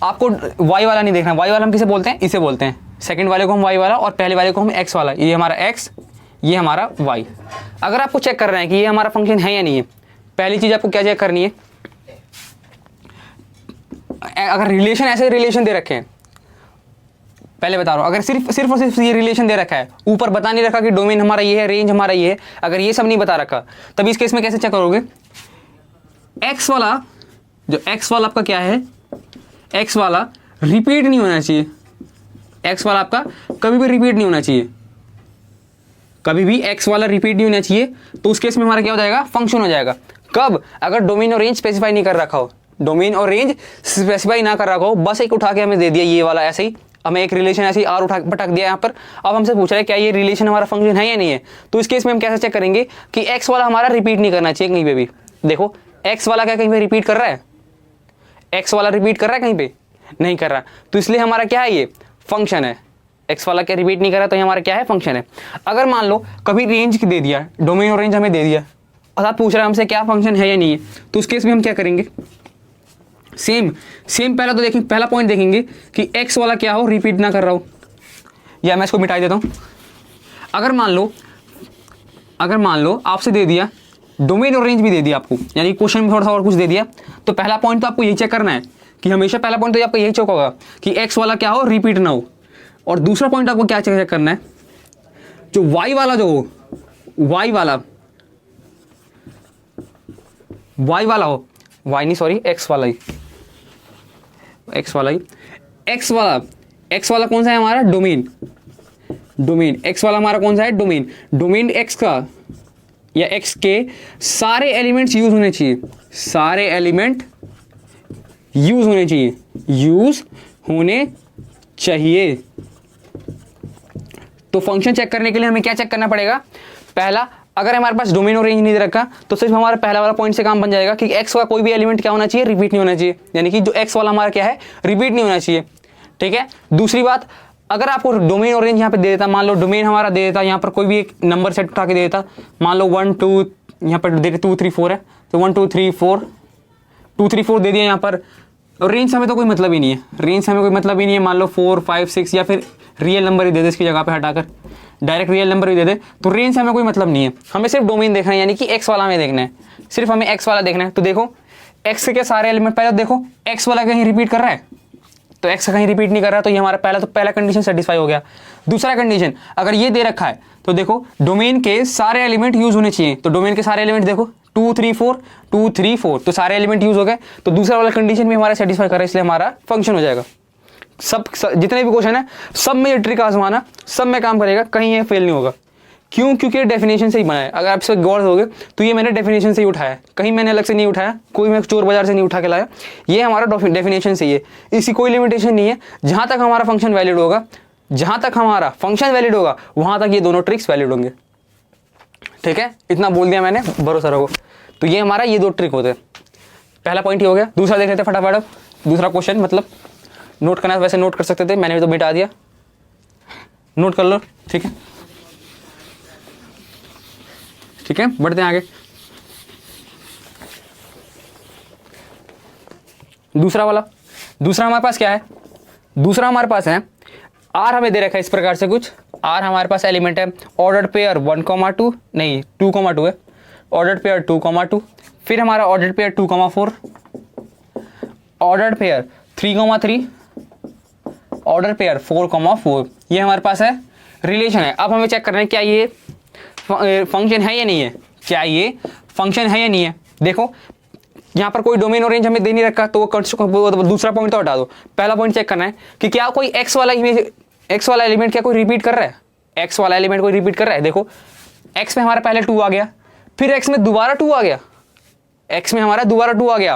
आपको वाई वाला नहीं देखना। वाई वाला हम किसे बोलते हैं, इसे बोलते हैं, सेकंड वाले को हम वाई वाला और पहले वाले को हम एक्स वाला, ये हमारा एक्स, ये हमारा वाई। अगर आपको चेक करना है कि ये हमारा फंक्शन है या नहीं है, पहली चीज़ आपको क्या चेक करनी है, अगर रिलेशन ऐसे रिलेशन दे रखे हैं, पहले बता रहा हूँ, अगर सिर्फ और सिर्फ ये रिलेशन दे रखा है, ऊपर बता नहीं रखा कि डोमेन हमारा ये है, रेंज हमारा ये है, अगर ये सब नहीं बता रखा, तब इस केस में कैसे चेक करोगे, एक्स वाला, जो एक्स वाला आपका क्या है, एक्स वाला रिपीट नहीं होना चाहिए, एक्स वाला आपका कभी भी रिपीट नहीं होना चाहिए, कभी भी एक्स वाला रिपीट नहीं होना चाहिए। तो उस केस में हमारा क्या हो जाएगा, फंक्शन हो जाएगा। कब, अगर डोमेन और रेंज स्पेसिफाई नहीं कर रखा हो, डोमेन और रेंज स्पेसिफाई ना कर रखा हो, बस एक उठा के हमें दे दिया ये वाला, ऐसे ही हमें एक रिलेशन ऐसे ही आर उठा पटक दिया यहाँ पर। अब हमसे पूछ रहा है क्या ये रिलेशन हमारा फंक्शन है या नहीं है। तो इस केस में हम कैसे चेक करेंगे कि एक्स वाला हमारा रिपीट नहीं करना चाहिए कहीं पे भी। देखो एक्स वाला क्या कहीं पे रिपीट कर रहा है, एक्स वाला रिपीट कर रहा है कहीं पे, नहीं कर रहा, तो इसलिए हमारा क्या है, ये फंक्शन है, एक्स वाला क्या रिपीट नहीं कर रहा, तो ये हमारा क्या है, फंक्शन है। अगर मान लो कभी रेंज दे दिया, डोमेन और रेंज हमें दे दिया, और आप पूछ रहे हैं हमसे क्या फंक्शन है या नहीं है, तो उस केस में हम क्या करेंगे, सेम पहला तो देखेंगे, पहला पॉइंट देखेंगे कि एक्स वाला क्या हो, रिपीट ना कर रहा हो, या मैं इसको मिटा देता हूँ। अगर मान लो आपसे दे दिया डोमेन और रेंज भी दे दिया आपको, यानी क्वेश्चन में थोड़ा सा और कुछ दे दिया, तो पहला पॉइंट तो आपको यही चेक करना है कि हमेशा पहला पॉइंट तो आपको यही चेक होगा कि एक्स वाला क्या हो, रिपीट ना हो। और दूसरा पॉइंट आपको क्या चेक करना है, जो वाई वाला हो, एक्स वाला कौन सा है हमारा, डोमेन। एक्स वाला हमारा कौन सा है, डोमेन एक्स का या एक्स के सारे एलिमेंट्स यूज होने चाहिए, यूज होने चाहिए। तो फंक्शन चेक करने के लिए हमें क्या चेक करना पड़ेगा, पहला, अगर हमारे पास डोमेन और रेंज नहीं दे रखा तो सिर्फ हमारा पहला वाला पॉइंट से काम बन जाएगा कि एक्स का कोई भी एलिमेंट क्या होना चाहिए, रिपीट नहीं होना चाहिए, यानी कि जो एक्स वाला हमारा क्या है, रिपीट नहीं होना चाहिए। ठीक है। दूसरी बात, अगर आपको डोमेन और रेंज यहाँ पे दे देता, मान लो डोमेन हमारा दे देता, यहाँ पर कोई भी एक नंबर सेट उठा के दे देता, मान लो 1 2 यहाँ पर दे 2 3 4 है, तो 1 2 3 4 दे दिया यहाँ पर। और रेंज हमें तो कोई मतलब ही नहीं है, मान लो 4 5 6 या फिर रियल नंबर ही दे दे इसकी जगह पे हटाकर, डायरेक्ट रियल नंबर ही दे दे, तो रेंज हमें कोई मतलब नहीं है, हमें सिर्फ डोमेन देखना है, यानी कि एक्स वाला हमें देखना है, सिर्फ हमें एक्स वाला देखना है। तो देखो एक्स के सारे एलिमेंट, पहले देखो एक्स वाला कहीं रिपीट कर रहा है, तो एक्स कहीं रिपीट नहीं कर रहा, तो ये हमारा पहला कंडीशन सेटिस्फाई हो गया। दूसरा कंडीशन, अगर ये दे रखा है तो देखो डोमेन के सारे एलिमेंट यूज होने चाहिए, तो डोमेन के सारे एलिमेंट देखो 2 3 4 तो सारे एलिमेंट यूज हो गए, तो दूसरा वाला कंडीशन भी हमारा सेटिस्फाई कर रहा है, इसलिए हमारा फंक्शन हो जाएगा। सब जितने भी क्वेश्चन है सब में ये ट्रिक आजमाना, सब में काम करेगा, कहीं ये फेल नहीं होगा। क्यों? क्योंकि डेफिनेशन से ही बना है। अगर आप इससे गौर होगे तो ये मैंने डेफिनेशन से ही उठाया है, कहीं मैंने अलग से नहीं उठाया, कोई मैं चोर बाजार से नहीं उठा के लाया, ये हमारा डेफिनेशन से ही है। इसकी कोई लिमिटेशन नहीं है, जहां तक हमारा फंक्शन वैलिड होगा, वहां तक ये दोनों ट्रिक्स वैलिड होंगे। ठीक है, इतना बोल दिया मैंने, भरोसा रखो। तो ये हमारा ये 2 ट्रिक होते हैं। पहला पॉइंट ही हो गया। दूसरा देख लेते फटाफट। अब दूसरा क्वेश्चन, मतलब नोट करना वैसे नोट कर सकते थे, मैंने भी तो मिटा दिया, नोट कर लो। ठीक है, बढ़ते हैं आगे। दूसरा हमारे पास क्या है, दूसरा हमारे पास है आर, हमें दे रखा है इस प्रकार से कुछ। आर हमारे पास एलिमेंट है, ऑर्डर्ड पेयर 1,2 नहीं 2,2 है, ऑर्डर्ड पेयर 2,2, फिर हमारा ordered pair 2,4, ordered pair 3,3, order pair 4,4, ये हमारे पास है रिलेशन है। अब हमें चेक करना है क्या ये फंक्शन है या नहीं है, देखो यहाँ पर कोई डोमेन और रेंज हमें दे नहीं रखा, तो दूसरा पॉइंट तो हटा दो। पहला पॉइंट चेक करना है कि क्या कोई एक्स वाला एलिमेंट क्या कोई रिपीट कर रहा है, देखो एक्स में हमारा पहले 2 आ गया, फिर एक्स में दोबारा 2 आ गया,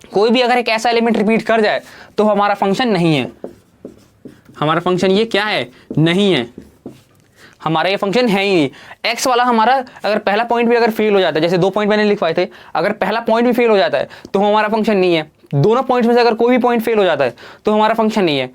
कोई भी अगर एक ऐसा एलिमेंट रिपीट कर जाए तो हमारा फंक्शन नहीं है, हमारा फंक्शन ये क्या है, नहीं है, हमारा ये फंक्शन है ही नहीं। एक्स वाला हमारा अगर पहला पॉइंट भी अगर फेल हो जाता है, जैसे 2 पॉइंट मैंने लिखवाए थे, अगर पहला पॉइंट भी फेल हो जाता है तो हमारा फंक्शन नहीं है। दोनों पॉइंट्स में से अगर कोई भी पॉइंट फेल हो जाता है तो हमारा फंक्शन नहीं है।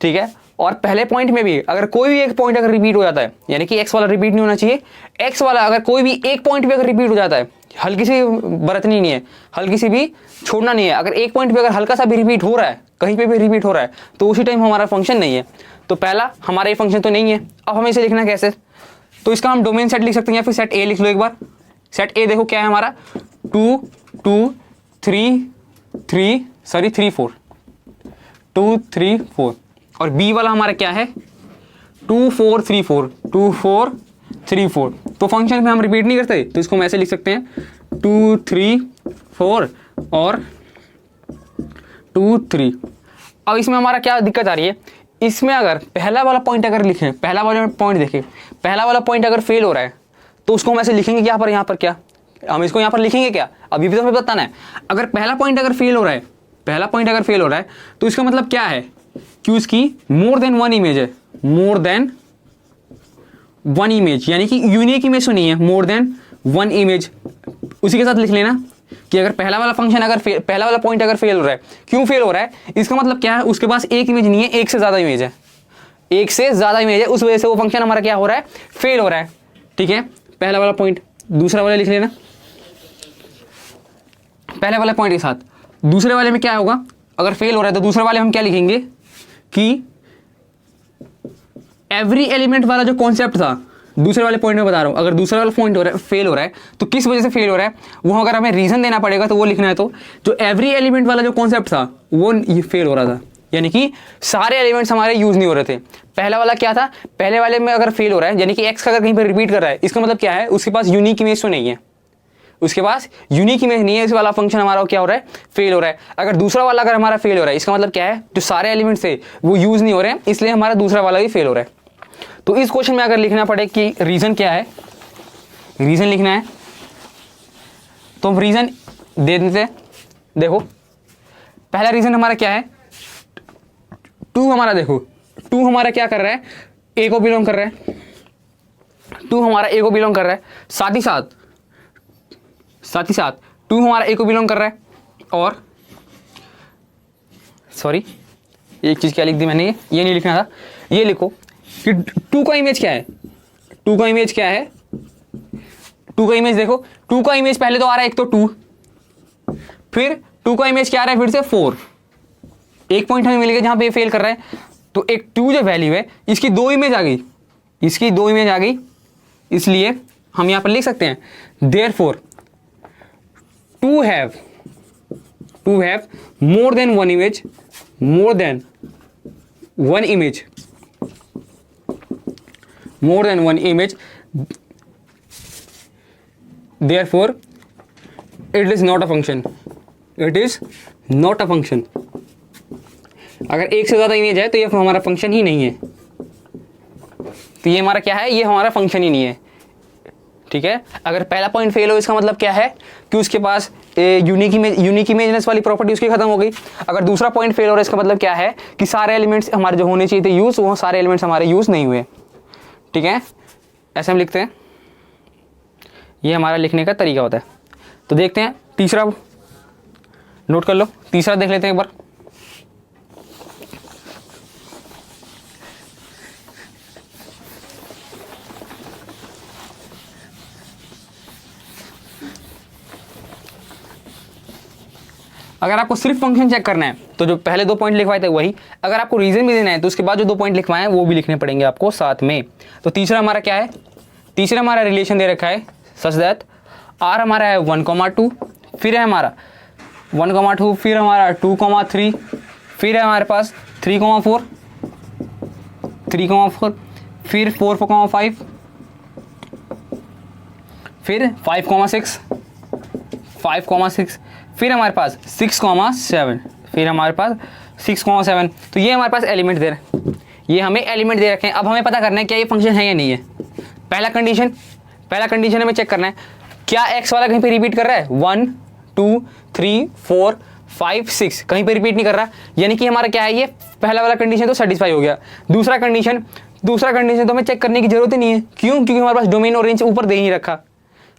ठीक है, और पहले पॉइंट में भी अगर कोई भी एक पॉइंट अगर रिपीट हो जाता है, यानी कि एक्स वाला रिपीट नहीं होना चाहिए, एक्स वाला अगर कोई भी एक पॉइंट भी अगर रिपीट हो जाता है, हल्की सी बरतनी नहीं है, हल्की सी भी छोड़ना नहीं है, अगर एक पॉइंट भी अगर हल्का सा भी रिपीट हो रहा है, कहीं पे भी रिपीट हो रहा है, तो उसी टाइम हमारा फंक्शन नहीं है। तो पहला हमारा ये फंक्शन तो नहीं है। अब हमें इसे लिखना कैसे, तो इसका हम डोमेन सेट लिख सकते हैं या फिर सेट ए लिख लो एक बार। सेट ए देखो क्या है हमारा, 2 2 3 4 2 3 4, और बी वाला हमारा क्या है 2 4 3 4 2 4 3 4। तो फंक्शन में हम रिपीट नहीं करते, तो इसको हम ऐसे लिख सकते हैं 2 3 4 और 2 3। अब इसमें हमारा क्या दिक्कत आ रही है, इसमें अगर पहला वाला पॉइंट अगर लिखें, पहला वाला पॉइंट देखें, पहला वाला पॉइंट अगर फेल हो रहा है तो उसको हम ऐसे लिखेंगे क्या पर, यहाँ पर क्या हम इसको यहाँ पर लिखेंगे क्या, अभी भी तो हमें बताना है। अगर पहला पॉइंट अगर फेल हो रहा है, तो इसका मतलब क्या है कि उसकी मोर देन वन इमेज है, मोर देन वन इमेज, यानी कि यूनिक इमेज तो नहीं है, मोर देन वन इमेज। उसी के साथ लिख लेना कि अगर पहला वाला फंक्शन अगर पहला वाला पॉइंट अगर फेल हो रहा है, क्यों फेल हो रहा है, इसका मतलब क्या है, उसके पास एक इमेज नहीं है, एक से ज्यादा इमेज है। एक से ज़्यादा इमेज है, उस वजह से वो फंक्शन हमारा क्या हो रहा है, फेल हो रहा है। ठीक है, पहला वाला पॉइंट। दूसरा वाला लिख लेना पहले वाले पॉइंट के साथ। दूसरे वाले में क्या होगा, अगर फेल हो रहा है तो दूसरे वाले में हम क्या लिखेंगे कि एवरी एलिमेंट वाला जो कॉन्सेप्ट था, दूसरे वाले पॉइंट में बता रहा हूं, अगर दूसरा वाला पॉइंट हो रहा है फेल हो रहा है तो किस वजह से फेल हो रहा है वो अगर हमें रीजन देना पड़ेगा तो वो लिखना है। तो जो एवरी एलिमेंट वाला जो कॉन्सेप्ट था वो ये फेल हो रहा था, यानी कि सारे एलिमेंट्स हमारे यूज नहीं हो रहे थे। पहला वाला क्या था, पहले वाले में अगर फेल हो रहा है यानी कि एक्स का अगर कहीं पर रिपीट कर रहा है, इसका मतलब क्या है, उसके पास यूनिक इमेज तो नहीं है, उसके पास यूनिक इमेज नहीं है, इस वाला फंक्शन हमारा क्या हो रहा है, फेल हो रहा है। अगर दूसरा वाला अगर हमारा फेल हो रहा है, इसका मतलब क्या है, जो सारे एलिमेंट्स थे वो यूज नहीं हो रहे हैं, इसलिए हमारा दूसरा वाला भी फेल हो रहा है। तो इस क्वेश्चन में अगर लिखना पड़े कि रीजन क्या है, रीजन लिखना है तो हम रीजन दे देते हैं। देखो पहला रीजन हमारा क्या है, टू हमारा, देखो टू हमारा क्या कर रहा है, ए को बिलोंग कर रहा है, टू हमारा ए को बिलोंग कर रहा है, साथ ही साथ टू हमारा ए को बिलोंग कर रहा है। और सॉरी एक चीज क्या लिख दी मैंने, ये नहीं लिखना था, ये लिखो कि टू का इमेज क्या है, टू का इमेज क्या है, टू का इमेज देखो, टू का इमेज पहले तो आ रहा है एक तो टू, फिर टू का इमेज क्या आ रहा है फिर से 4। एक पॉइंट हमें मिल गया जहां पे फेल कर रहा है, तो एक टू जो वैल्यू है इसकी दो इमेज आ गई, इसकी दो इमेज आ गई, इसलिए हम यहां पर लिख सकते हैं therefore to have more than one image, more than one image, therefore it is not a function, अगर एक से ज्यादा इमेज है तो ये हमारा फंक्शन ही नहीं है, तो ये हमारा क्या है, ये हमारा फंक्शन ही नहीं है। ठीक है, अगर पहला पॉइंट फेल हो इसका मतलब क्या है कि उसके पास यूनिक इमेजनेस वाली प्रॉपर्टी उसकी खत्म हो गई। अगर दूसरा पॉइंट फेल हो रहा है इसका मतलब क्या है कि सारे एलिमेंट्स हमारे जो होने चाहिए थे यूज, वो सारे एलिमेंट्स हमारे यूज नहीं हुए। ठीक है, ऐसे हम लिखते हैं, ये हमारा लिखने का तरीका होता है। तो देखते हैं तीसरा, नोट कर लो, तीसरा देख लेते हैं एक बार। अगर आपको सिर्फ फंक्शन चेक करना है तो जो पहले दो पॉइंट लिखवाए थे वही, अगर आपको रीजन भी देना है तो उसके बाद जो दो पॉइंट लिखवाए हैं वो भी लिखने पड़ेंगे आपको साथ में। तो तीसरा हमारा क्या है, तीसरा हमारा रिलेशन दे रखा है सच दैट आर हमारा है 1,2, फिर है हमारा 1,2, फिर हमारा 2,3, फिर है हमारे पास 3,4, फिर 4,5, फिर 5,6, फिर हमारे पास 6,7, फिर हमारे पास 6,7। तो ये हमारे पास एलिमेंट दे रहे हैं, ये हमें एलिमेंट दे रखे हैं। अब हमें पता करना है क्या ये फंक्शन है या नहीं है। पहला कंडीशन हमें चेक करना है, क्या एक्स वाला कहीं पे रिपीट कर रहा है, 1 2 3 4 5 6 कहीं पे रिपीट नहीं कर रहा, यानी कि हमारा क्या है, ये पहला वाला कंडीशन तो सेटिस्फाई हो गया। दूसरा कंडीशन तो हमें चेक करने की जरूरत ही नहीं है, क्यों, क्योंकि हमारे पास डोमेन और रेंज ऊपर दे ही नहीं रखा,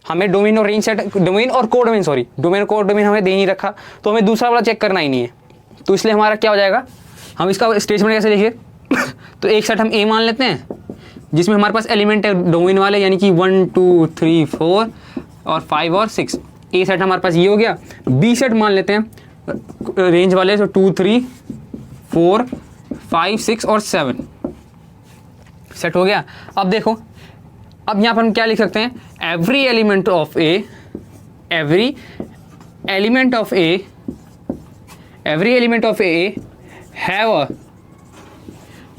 हमें डोमेन और रेंज सेट, डोमेन और कोडोमेन हमें दे नहीं रखा, तो हमें दूसरा वाला चेक करना ही नहीं है। तो इसलिए हमारा क्या हो जाएगा, हम इसका स्टेटमेंट कैसे लिखिए तो एक सेट हम ए मान लेते हैं जिसमें हमारे पास एलिमेंट है डोमेन वाले, यानी कि 1 2 3 4 और 5 और 6, ए सेट हमारे पास ये हो गया। बी सेट मान लेते हैं रेंज वाले, तो 2 3 4 5 6 और 7 सेट हो गया। अब देखो, अब यहाँ पर हम क्या लिख सकते हैं, every element of A have a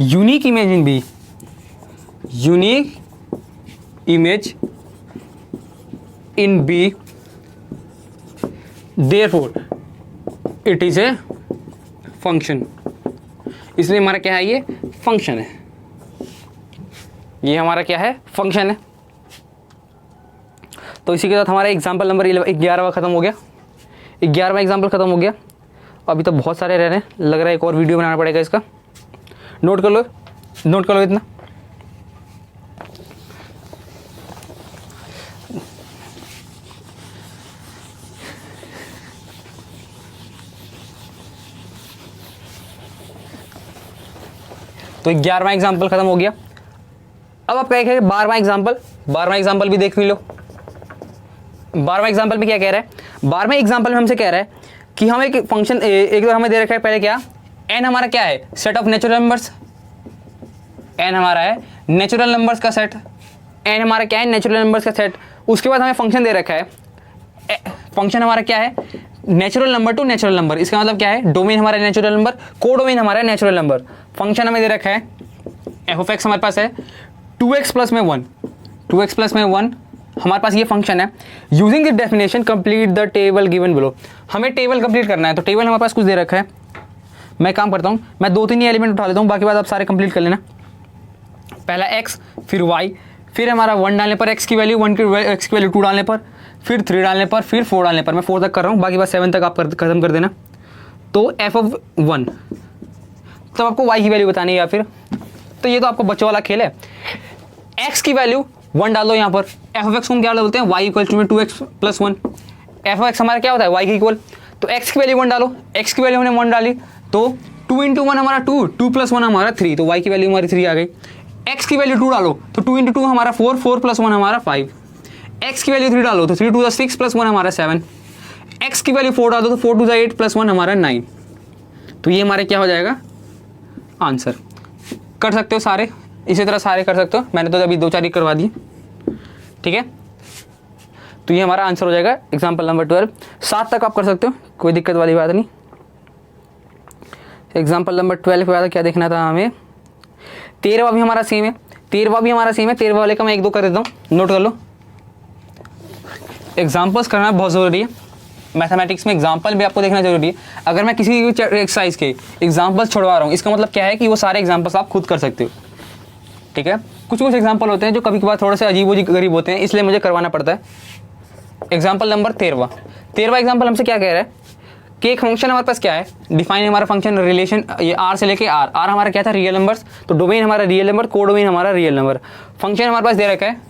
unique image in B, therefore it is a function. इसलिए हमारा क्या है, ये फंक्शन है, ये हमारा क्या है, फंक्शन है। तो इसी के साथ हमारा एग्जाम्पल नंबर 11वां खत्म हो गया, 11वां एग्जाम्पल खत्म हो गया। अभी तो बहुत सारे रह रहे हैं, लग रहा है एक और वीडियो बनाना पड़ेगा इसका। नोट कर लो इतना। तो 11वां एग्जाम्पल खत्म हो गया। अब आप क्या कहेंगे 12वां एग्जाम्पल, 12वां एग्जाम्पल भी देख भी लो। 12वां एग्जाम्पल में क्या कह रहा है, 12वें एग्जाम्पल में हमसे कह रहा है कि हम एक फंक्शन एक तो हमें दे रखा है पहले क्या, n हमारा क्या है, set of natural numbers, n हमारा है नेचुरल नंबर्स का सेट, n हमारा क्या है, नेचुरल नंबर्स का सेट। उसके बाद हमें फंक्शन दे रखा है, फंक्शन हमारा क्या है, natural number two natural number. इसका मतलब क्या है, डोमेन हमारा नेचुरल नंबर, को डोमेन हमारा नेचुरल नंबर। फंक्शन हमें दे रखा है एफ ऑफ एक्स, हमारे पास है 2x प्लस में 1, 2x प्लस में 1 हमारे पास ये फंक्शन है। Using the definition complete the table given below. हमें टेबल कंप्लीट करना है, तो टेबल हमारे पास कुछ दे रखा है। मैं काम करता हूँ, मैं 2-3 एलिमेंट उठा लेता हूँ, बाकी बात आप सारे कंप्लीट कर लेना। पहला x, फिर y, फिर हमारा 1 डालने पर x की वैल्यू, 1 की x की वैल्यू 2 डालने पर, फिर 3 डालने पर, फिर 4 डालने पर। मैं 4 तक कर रहा हूँ, बाकी बात 7 तक आप खत्म कर देना। तो f ऑफ 1, तब आपको y की वैल्यू बतानी है, या फिर तो ये तो आपको बच्चों वाला खेल है। x की वैल्यू 1 डाल दो यहाँ पर, f ऑफ x को हम क्या बोलते हैं, y इक्वल टू में 2x plus 1। f of x हमारा क्या होता है, y के इक्वल। तो x की वैल्यू 1 डालो, x की वैल्यू हमने 1 डाली, तो 2 इंटू 1 हमारा 2, 2 प्लस 1 हमारा 3, तो y की वैल्यू हमारी 3 आ गई। x की वैल्यू 2 डालो, तो 2 इंटू 2 हमारा 4, 4 प्लस 1 हमारा 5। x की वैल्यू 3 डालो, तो 3 2 6 प्लस 1 हमारा 7। x की वैल्यू 4 डालो, तो 4 2 8 प्लस 1 हमारा 9। तो ये हमारे क्या हो जाएगा, आंसर। कर सकते हो सारे, इसी तरह सारे कर सकते हो, मैंने तो अभी 2-4 ही करवा दिए, ठीक है। तो ये हमारा आंसर हो जाएगा एग्जाम्पल नंबर 12। 7 तक आप कर सकते हो, कोई दिक्कत वाली बात नहीं। एग्जाम्पल नंबर 12 के बाद क्या देखना था हमें, 13वां भी हमारा सेम है, 13वां भी हमारा सेम है। 13वां वाले का मैं 1-2 कर देता हूँ, नोट कर लो। एग्जाम्पल्स करना बहुत ज़रूरी है, मैथमेटिक्स में एग्जाम्पल भी आपको देखना जरूरी है। अगर मैं किसी भी एक्सरसाइज के एग्जाम्पल्स छोड़वा रहा हूँ, इसका मतलब क्या है कि वो सारे एग्जाम्पल्स आप खुद कर सकते हो, ठीक है। कुछ कुछ एग्जाम्पल होते हैं जो कभी कभार थोड़े से अजीब गरीब होते हैं, इसलिए मुझे करवाना पड़ता है। एग्जाम्पल नंबर 13वां एग्जाम्पल हमसे क्या कह रहा है कि एक फंक्शन हमारे पास क्या है, डिफाइन हमारा फंक्शन रिलेशन, ये आर से लेके आर हमारा क्या था, रियल नंबर्स। तो डोमेन हमारा रियल नंबर, को डोमेन हमारा रियल नंबर। फंक्शन हमारे पास दे रखा है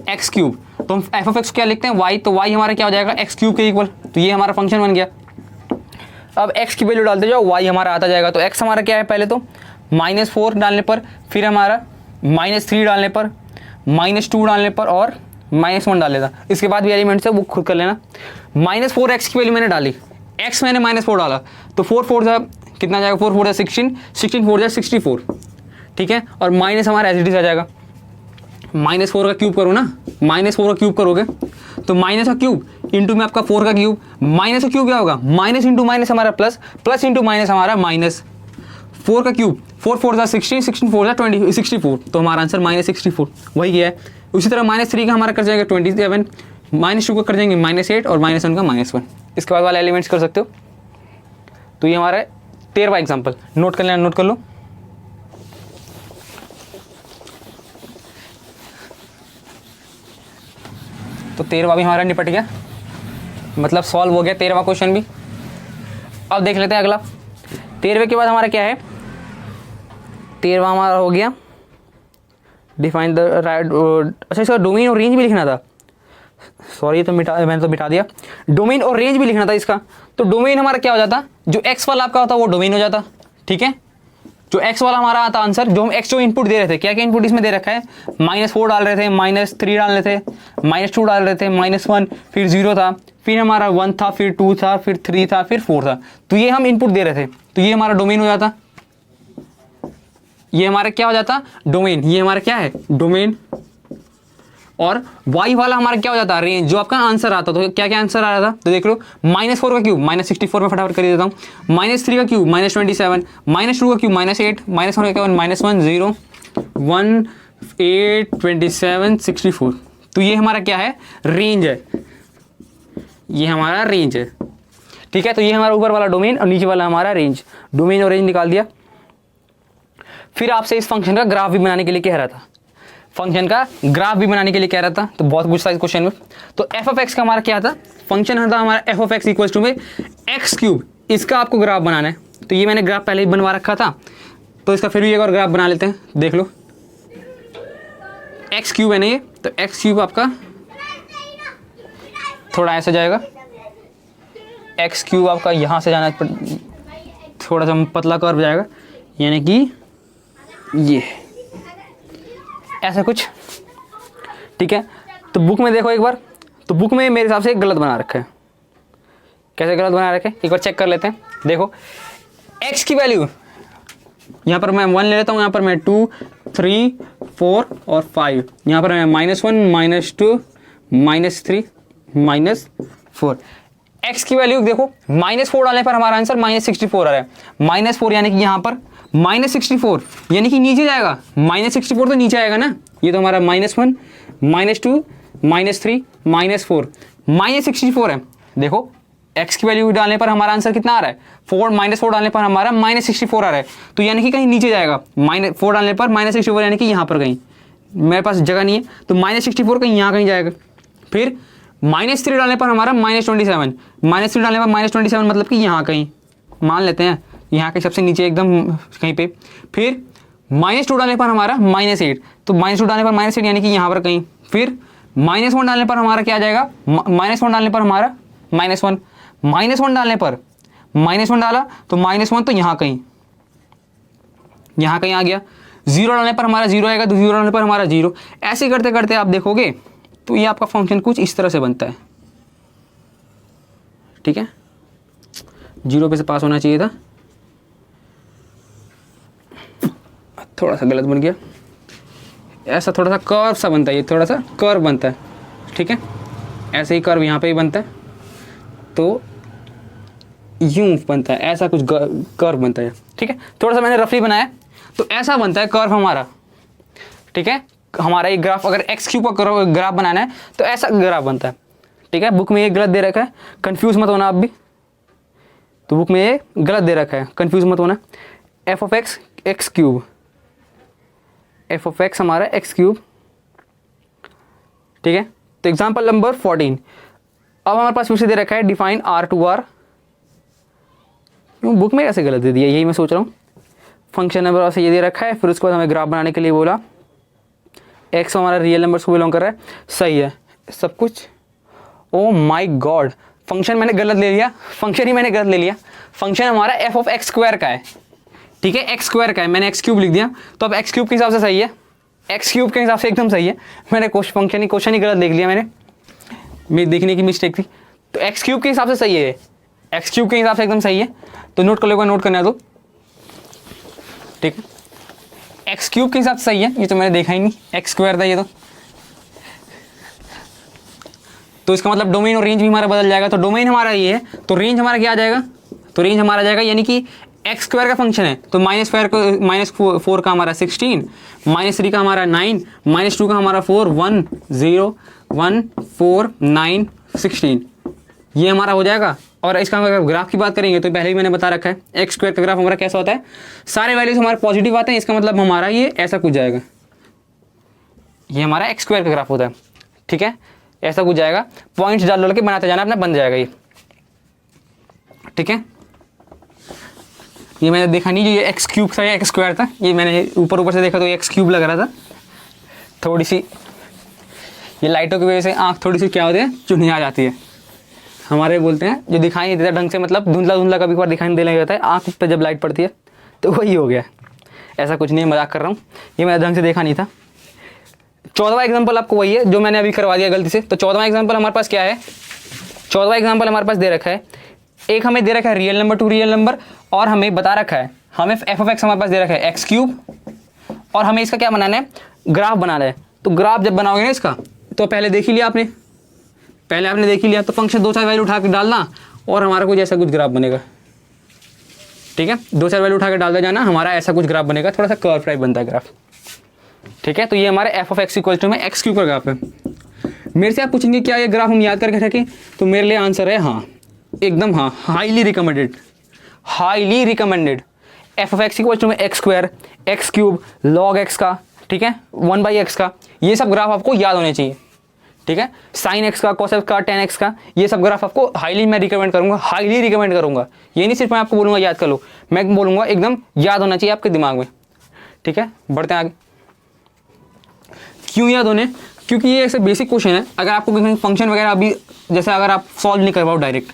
एक्स क्यूब, तो हम एफ ऑफ एक्स क्या लिखते हैं, वाई, तो वाई हमारा क्या हो जाएगा, एक्स क्यूब के इक्वल। तो ये हमारा फंक्शन बन गया। अब एक्स की वैल्यू डालते जाओ, वाई हमारा आता जाएगा। तो एक्स हमारा क्या है, पहले तो -4 डालने पर, फिर हमारा -3 डालने पर, -2 डालने पर और -1 डाल लेता। इसके बाद भी एलिमेंट्स है वो खुद कर लेना। -4 एक्स की वैल्यू मैंने डाली, एक्स मैंने -4 डाला, तो 4 4 जा कितना जाएगा, 4 4 जा 16, 16 4 जा 64, ठीक है। और माइनस हमारा एच डी आ जाएगा, -4 का क्यूब करो ना, -4 का क्यूब करोगे तो माइनस का क्यूब इंटू में आपका 4 का क्यूब, माइनस का क्यूब क्या होगा, माइनस इंटू माइनस हमारा प्लस, प्लस इंटू माइनस हमारा माइनस। 4 का क्यूब 4 4 जा 16, 16 4 जा 20, 64, तो हमारा आंसर -64 वही गया है। उसी तरह -3 का हमारा कर जाएगा 27, -2 का कर जाएंगे -8 और -1 का -1। इसके बाद वाले एलिमेंट्स कर सकते हो। तो ये हमारा 13वां एग्जाम्पल, नोट कर लेना, नोट कर लो। तो 13वां भी हमारा निपट गया, मतलब सॉल्व हो गया 13वां क्वेश्चन भी। अब देख लेते हैं अगला। 13वें के बाद हमारा क्या है, 13वां हमारा हो गया डिफाइन द राइट, अच्छा इसका डोमेन और रेंज भी लिखना था, सॉरी तो मैंने तो मिटा दिया। डोमेन और रेंज भी लिखना था इसका। तो डोमेन हमारा क्या हो जाता, जो एक्स वाला आपका होता वो डोमेन हो जाता, ठीक है। जो एक्स वाला हमारा आता आंसर, जो हम एक्स जो इनपुट दे रहे थे, क्या क्या इनपुट इसमें दे रखा है, -4 डाल रहे थे, -3 डाल रहे थे, -2 डाल रहे थे, -1, फिर 0 था, फिर हमारा 1 था, फिर 2 था, फिर 3 था, फिर 4 था। तो ये हम इनपुट दे रहे थे, तो ये हमारा डोमेन हो जाता, ये हमारा क्या हो जाता, डोमेन। ये हमारा क्या है, डोमेन। और y वाला हमारा क्या हो जाता है, रेंज, जो आपका आंसर आता। तो क्या क्या आंसर आ रहा था, तो देख लो, -4 का क्यूब -64 में फटाफट कर देता हूँ, -3 का क्यूब -27, -2 का क्यूब -8, -1 का क्यूब -1 0 1 8 27 64। तो ये हमारा क्या है, रेंज है, ये हमारा रेंज है, ठीक है। तो ये हमारा ऊपर वाला डोमेन और नीचे वाला हमारा रेंज, डोमेन और रेंज निकाल दिया। फिर आपसे इस फंक्शन का ग्राफ भी बनाने के लिए कह रहा था, फंक्शन का ग्राफ भी बनाने के लिए कह रहा था। तो बहुत कुछ था इस क्वेश्चन में। तो एफ ऑफ एक्स का हमारा क्या था, फंक्शन था हमारा F of X equal to में एक्स क्यूब, इसका आपको ग्राफ बनाना है। तो ये मैंने ग्राफ पहले ही बनवा रखा था, तो इसका फिर भी एक और ग्राफ बना लेते हैं, देख लो। एक्स क्यूब है ना ये, तो एक्स क्यूब आपका थोड़ा ऐसा जाएगा, एक्स क्यूब आपका यहाँ से जाना, थोड़ा सा पतला कर्व जाएगा, यानी कि ये ऐसा कुछ, ठीक है। तो बुक में देखो एक बार, तो बुक में मेरे हिसाब से गलत बना रखा है। कैसे गलत बना रखे एक बार चेक कर लेते हैं। देखो x की वैल्यू यहाँ पर मैं 1 ले लेता हूँ, यहाँ पर मैं 2, 3, 4 और 5, यहाँ पर मैं -1, -2, -3, -4। x की वैल्यू देखो -4 डालने पर हमारा आंसर -64 आ रहा है। -4 यानी कि यहाँ पर -64 यानी कि नीचे जाएगा। -64 तो नीचे आएगा ना। ये तो हमारा -1, -2, -3, -4, -64 है। देखो x की वैल्यू डालने पर हमारा आंसर कितना आ रहा है? -4 डालने पर हमारा -64 आ रहा है। तो यानी कि कहीं नीचे जाएगा। -4 डालने पर -64 यानी कि यहाँ पर कहीं, मेरे पास जगह नहीं है तो -64 कहीं यहाँ कहीं जाएगा। फिर -3 डालने पर हमारा -27, -3 डालने पर -27 मतलब कि यहाँ कहीं मान लेते हैं, यहाँ के सबसे नीचे एकदम कहीं पे। फिर -2 डालने पर हमारा -8, तो -2 डालने पर -8 यानी कि यहाँ पर कहीं। फिर -1 डालने पर हमारा क्या आ जाएगा? -1 डालने पर हमारा -1, -1 डालने पर -1 डाला तो -1 तो यहाँ कहीं आ गया। 0 डालने पर हमारा 0 आएगा, तो 0 डालने पर हमारा 0। ऐसे करते करते आप देखोगे तो ये आपका फंक्शन कुछ इस तरह से बनता है, ठीक है। 0 पे से पास होना चाहिए था, थोड़ा सा गलत बन गया। ऐसा थोड़ा सा कर्व सा बनता है, ये थोड़ा सा कर्व बनता है, ठीक है। ऐसे ही कर्व यहाँ पे ही बनता है, तो यूं बनता है, ऐसा कुछ कर्व बनता है, ठीक है। थोड़ा सा मैंने रफली बनाया, तो ऐसा बनता है कर्व हमारा, ठीक है। हमारा एक ग्राफ, अगर x³ का ग्राफ बनाना है तो ऐसा ग्राफ बनता है, ठीक है। बुक में ये गलत दे रखा है, कंफ्यूज मत होना आप भी। तो बुक में ये गलत दे रखा है, कंफ्यूज मत होना। f(x) x³, f(x) हमारा x³, ठीक है। तो एग्जाम्पल नंबर 14। अब हमारे पास फिर से दे रखा है डिफाइन R2R। बुक में कैसे गलत दे दिया, यही मैं सोच रहा हूँ। फंक्शन नंबर से ये दे रखा है, फिर उसके बाद हमें ग्राफ बनाने के लिए बोला। x हमारा रियल नंबर्स को बिलोंग कर रहा है, सही है सब कुछ। ओ माय गॉड, फंक्शन मैंने गलत ले लिया, फंक्शन ही मैंने गलत ले लिया। फंक्शन हमारा f(x² का है, ठीक है, x² का है। मैंने x³ लिख दिया, तो अब x³ के हिसाब से सही है, x³ के हिसाब से एकदम सही है। मैंने क्वेश्चन ही गलत लिख लिया, मैंने मेरी देखने की मिस्टेक थी। तो x³ के हिसाब से सही है, x³ के हिसाब से एकदम सही है। तो नोट कर लो, नोट करना है तो, ठीक है। x³ के हिसाब से सही है, ये तो मैंने देखा ही नहीं, x² था ये तो इसका मतलब डोमेन और रेंज भी हमारा बदल जाएगा। तो डोमेन हमारा ये है, तो रेंज हमारा क्या आ जाएगा? तो रेंज हमारा आ जाएगा, यानी कि x² का फंक्शन है तो -4 का हमारा 16, -3 का हमारा 9, -2 का हमारा 4, 1 0 1 4 9 16, ये हमारा हो जाएगा। और इसका अगर ग्राफ की बात करेंगे तो पहले ही मैंने बता रखा है, x² का ग्राफ हमारा कैसा होता है, सारे वैल्यूज हमारे पॉजिटिव आते हैं, इसका मतलब हमारा ये ऐसा कुछ जाएगा। ये हमारा x² का ग्राफ होता है, ठीक है, ऐसा कुछ जाएगा। पॉइंट्स डाल के बनाते जाना, अपना बन जाएगा ये, ठीक है। ये मैंने देखा नहीं, जो ये x³ था या x² था, ये मैंने ऊपर से देखा तो x³ लग रहा था। थोड़ी सी ये लाइटों की वजह से आँख थोड़ी सी क्या होती है, चुन्नी आ जाती है। हमारे बोलते हैं जो दिखाई नहीं देता ढंग से, मतलब धुंधला धुंधला कभी बार दिखाई नहीं देने लगता है आँख पर जब लाइट पड़ती है, तो वही हो गया। ऐसा कुछ नहीं, मजाक कर रहा हूँ, ये मैंने ढंग से देखा नहीं था। 14वां एग्जाम्पल आपको वही है जो मैंने अभी करवा दिया गलती से। तो 14वां एग्जाम्पल हमारे पास क्या है? 14वां एग्जाम्पल हमारे पास दे रखा है, एक हमें दे रखा है real number two real number, और हमें बता रखा है हमें f(x) हमारे पास दे रखा है x³, और हमें इसका क्या बनाना है, ग्राफ बनाना है। तो ग्राफ जब बनाओगे ना इसका, तो पहले देख ही लिया आपने, पहले आपने देख ही लिया, तो फंक्शन 2-4 वैल्यू उठा के डालना और हमारा कुछ ऐसा कुछ ग्राफ बनेगा, ठीक है। 2-4 वैल्यू उठा के डालता जाना, हमारा ऐसा कुछ ग्राफ बनेगा, थोड़ा सा कर्व टाइप बनता है ग्राफ, ठीक है। तो ये हमारे f(x) में x³ का ग्राफ है। मेरे से आप पूछेंगे क्या ये ग्राफ हम याद करके रखें, तो मेरे लिए आंसर है हाँ, एकदम हाँ, highly recommended, highly recommended. f(x) में x², x³ log x का, ठीक है, 1/x का, ये सब ग्राफ आपको याद होने चाहिए, ठीक है। sin x का, cos x का, tan x का, ये सब ग्राफ आपको हाईली मैं रिकमेंड करूंगा, हाईली रिकमेंड करूंगा। ये नहीं सिर्फ मैं आपको बोलूंगा याद कर लो, मैं बोलूंगा एकदम याद होना चाहिए आपके दिमाग में, ठीक है। बढ़ते हैं आगे। क्यों याद होने? क्योंकि ये ऐसे बेसिक क्वेश्चन है। अगर आपको कहीं फंक्शन वगैरह अभी जैसे अगर आप सॉल्व नहीं कर पाओ डायरेक्ट,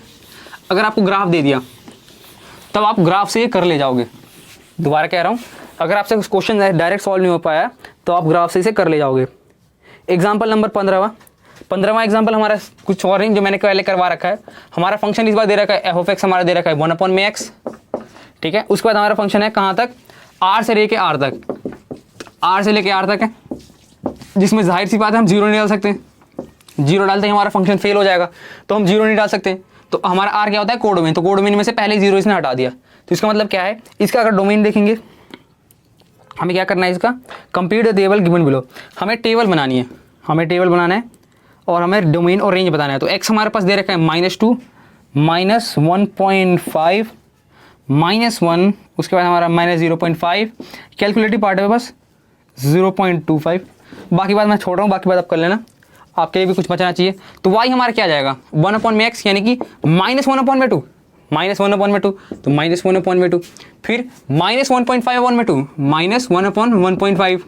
अगर आपको ग्राफ दे दिया तब आप ग्राफ से ये कर ले जाओगे। दोबारा कह रहा हूँ, अगर आपसे क्वेश्चन डायरेक्ट सॉल्व नहीं हो पाया तो आप ग्राफ से इसे कर ले जाओगे। एग्जाम्पल नंबर 15वां एग्जाम्पल हमारा कुछ और नहीं जो मैंने पहले करवा रखा है। हमारा फंक्शन इस बार दे रखा है एफ ऑफ एक्स हमारा दे रखा है 1/x, ठीक है। उसके बाद हमारा फंक्शन है कहाँ तक, r से लेके r तक, r से लेके r तक है, जिसमें जाहिर सी बात है हम जीरो नहीं डाल सकते, जीरो डालते ही हमारा फंक्शन फेल हो जाएगा, तो हम जीरो नहीं डाल सकते। तो हमारा r क्या होता है कोडोमेन, तो कोडोमेन में से पहले जीरो इसने हटा दिया, तो इसका मतलब क्या है, इसका अगर डोमेन देखेंगे हमें क्या करना है, इसका complete the table given below, हमें टेबल बनानी है, हमें टेबल बनाना है और हमें डोमेन और रेंज बताना है। तो x हमारे पास दे रखा है -2, -1.5, -1, उसके बाद हमारा -0.5, कैलकुलेटिव पार्ट है बस 0.25, बाकी बात मैं छोड़ रहा हूँ, बाकी बात आप कर लेना, आपके लिए भी कुछ बचना चाहिए। तो y हमारा क्या आ जाएगा 1/x यानी कि -1/2, -1/2, तो -1/2, फिर -1.5/2, -1/1.5,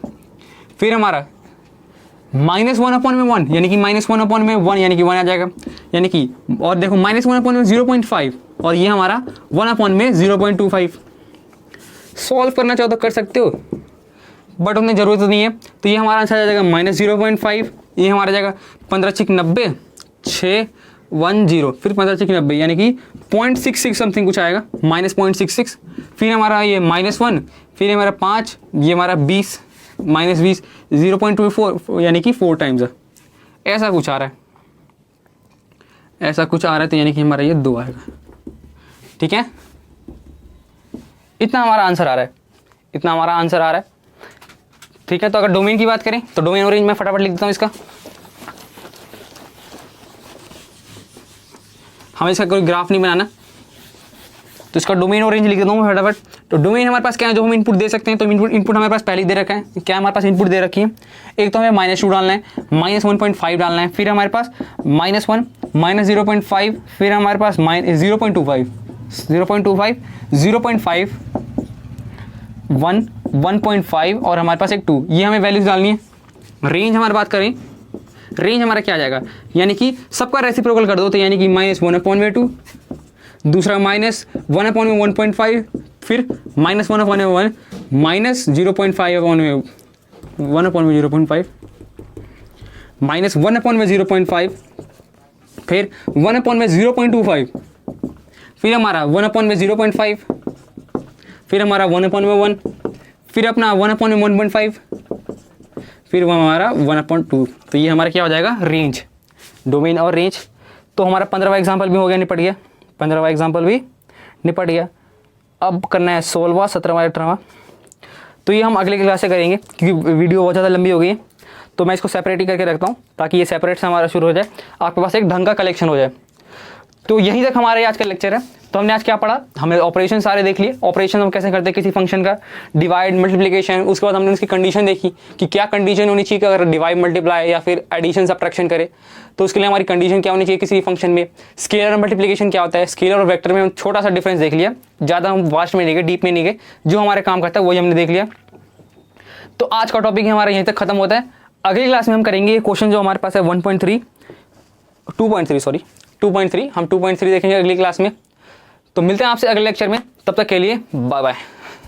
फिर हमारा -1/1 यानी कि -1/1 यानी कि 1 आ जाएगा, यानी कि और देखो -1/0.5 और ये हमारा 1/0.25। सॉल्व करना चाहो तो कर सकते हो बट उतनी ज़रूरत नहीं है। तो ये हमारा आंसर आ जाएगा -0.5, ये हमारा आ जाएगा 15×6 90, 610, फिर 15×6 90 यानी कि 0.66 समथिंग कुछ आएगा, -0.66, फिर हमारा ये -1, फिर हमारा 5, ये हमारा 20, -20, 0.24 यानी कि 4 टाइम्स, ऐसा कुछ आ रहा है, ऐसा कुछ आ रहा है, तो यानी कि हमारा ये 2 आएगा, ठीक है। इतना हमारा आंसर आ रहा है, इतना हमारा आंसर आ रहा है, ठीक है। तो अगर डोमेन की बात करें तो डोमेन और रेंज मैं फटाफट लिख देता हूँ इसका, हमें इसका कोई ग्राफ नहीं बनाना, तो इसका डोमेन और रेंज लिख देता हूँ फटाफट। तो डोमेन हमारे पास क्या है, जो हम इनपुट दे सकते हैं, तो इनपुट हमारे पास पहले ही दे रखा है, क्या हमारे पास इनपुट दे रखी है, एक तो हमें -2 डालना है, -1.5 डालना है, फिर हमारे पास -1, -0.5, फिर हमारे पास 0.25, 0.5, 1, 1.5 और हमारे पास एक 2, ये हमें वैल्यूज डालनी है। रेंज हमारी बात करें, रेंज हमारा क्या आ जाएगा, यानी कि सबका रेसिप्रोकल कर दो, तो यानी कि -1/2, दूसरा -1/1.5, फिर -1/1, -0.5/1/0.5, -1/0.5, फिर 1/0.25, फिर हमारा 1/0.5, फिर हमारा 1/1, फिर अपना 1/1.5, फिर वो हमारा 1/2। तो ये हमारा क्या हो जाएगा रेंज, डोमेन और रेंज। तो हमारा 15वां एग्जाम्पल भी हो गया, निपट गया, 15वां एग्जाम्पल भी निपट गया। अब करना है 16वां, 17वां, 18वां। तो ये हम अगले क्लास से करेंगे क्योंकि वीडियो बहुत ज़्यादा लंबी हो गई है, तो मैं इसको सेपरेट ही करके रखता हूँ ताकि ये सेपरेट से हमारा शुरू हो जाए, आपके पास एक ढंग का कलेक्शन हो जाए। तो यहीं तक हमारा आज का लेक्चर है। तो हमने आज क्या पढ़ा, हमने ऑपरेशन सारे देख लिए, ऑपरेशन हम कैसे करते हैं किसी फंक्शन का, डिवाइड, मल्टीप्लिकेशन, उसके बाद हमने उसकी कंडीशन देखी कि क्या कंडीशन होनी चाहिए कि अगर डिवाइड, मल्टीप्लाई या फिर एडिशन, सब्ट्रैक्शन करे तो उसके लिए हमारी कंडीशन क्या होनी चाहिए किसी फंक्शन में। स्केलर और मल्टीप्लिकेशन क्या होता है, स्केलर और वेक्टर में हम छोटा सा डिफरेंस देख लिया, ज़्यादा हम वास्ट में नहीं गए, डीप में नहीं गए, जो हमारे काम करता है वही हमने देख लिया। तो आज का टॉपिक हमारा यहीं तक खत्म होता है। अगली क्लास में हम करेंगे क्वेश्चन जो हमारे पास है 2.3 हम 2.3 देखेंगे अगली क्लास में। तो मिलते हैं आपसे अगले लेक्चर में, तब तक के लिए बाय बाय।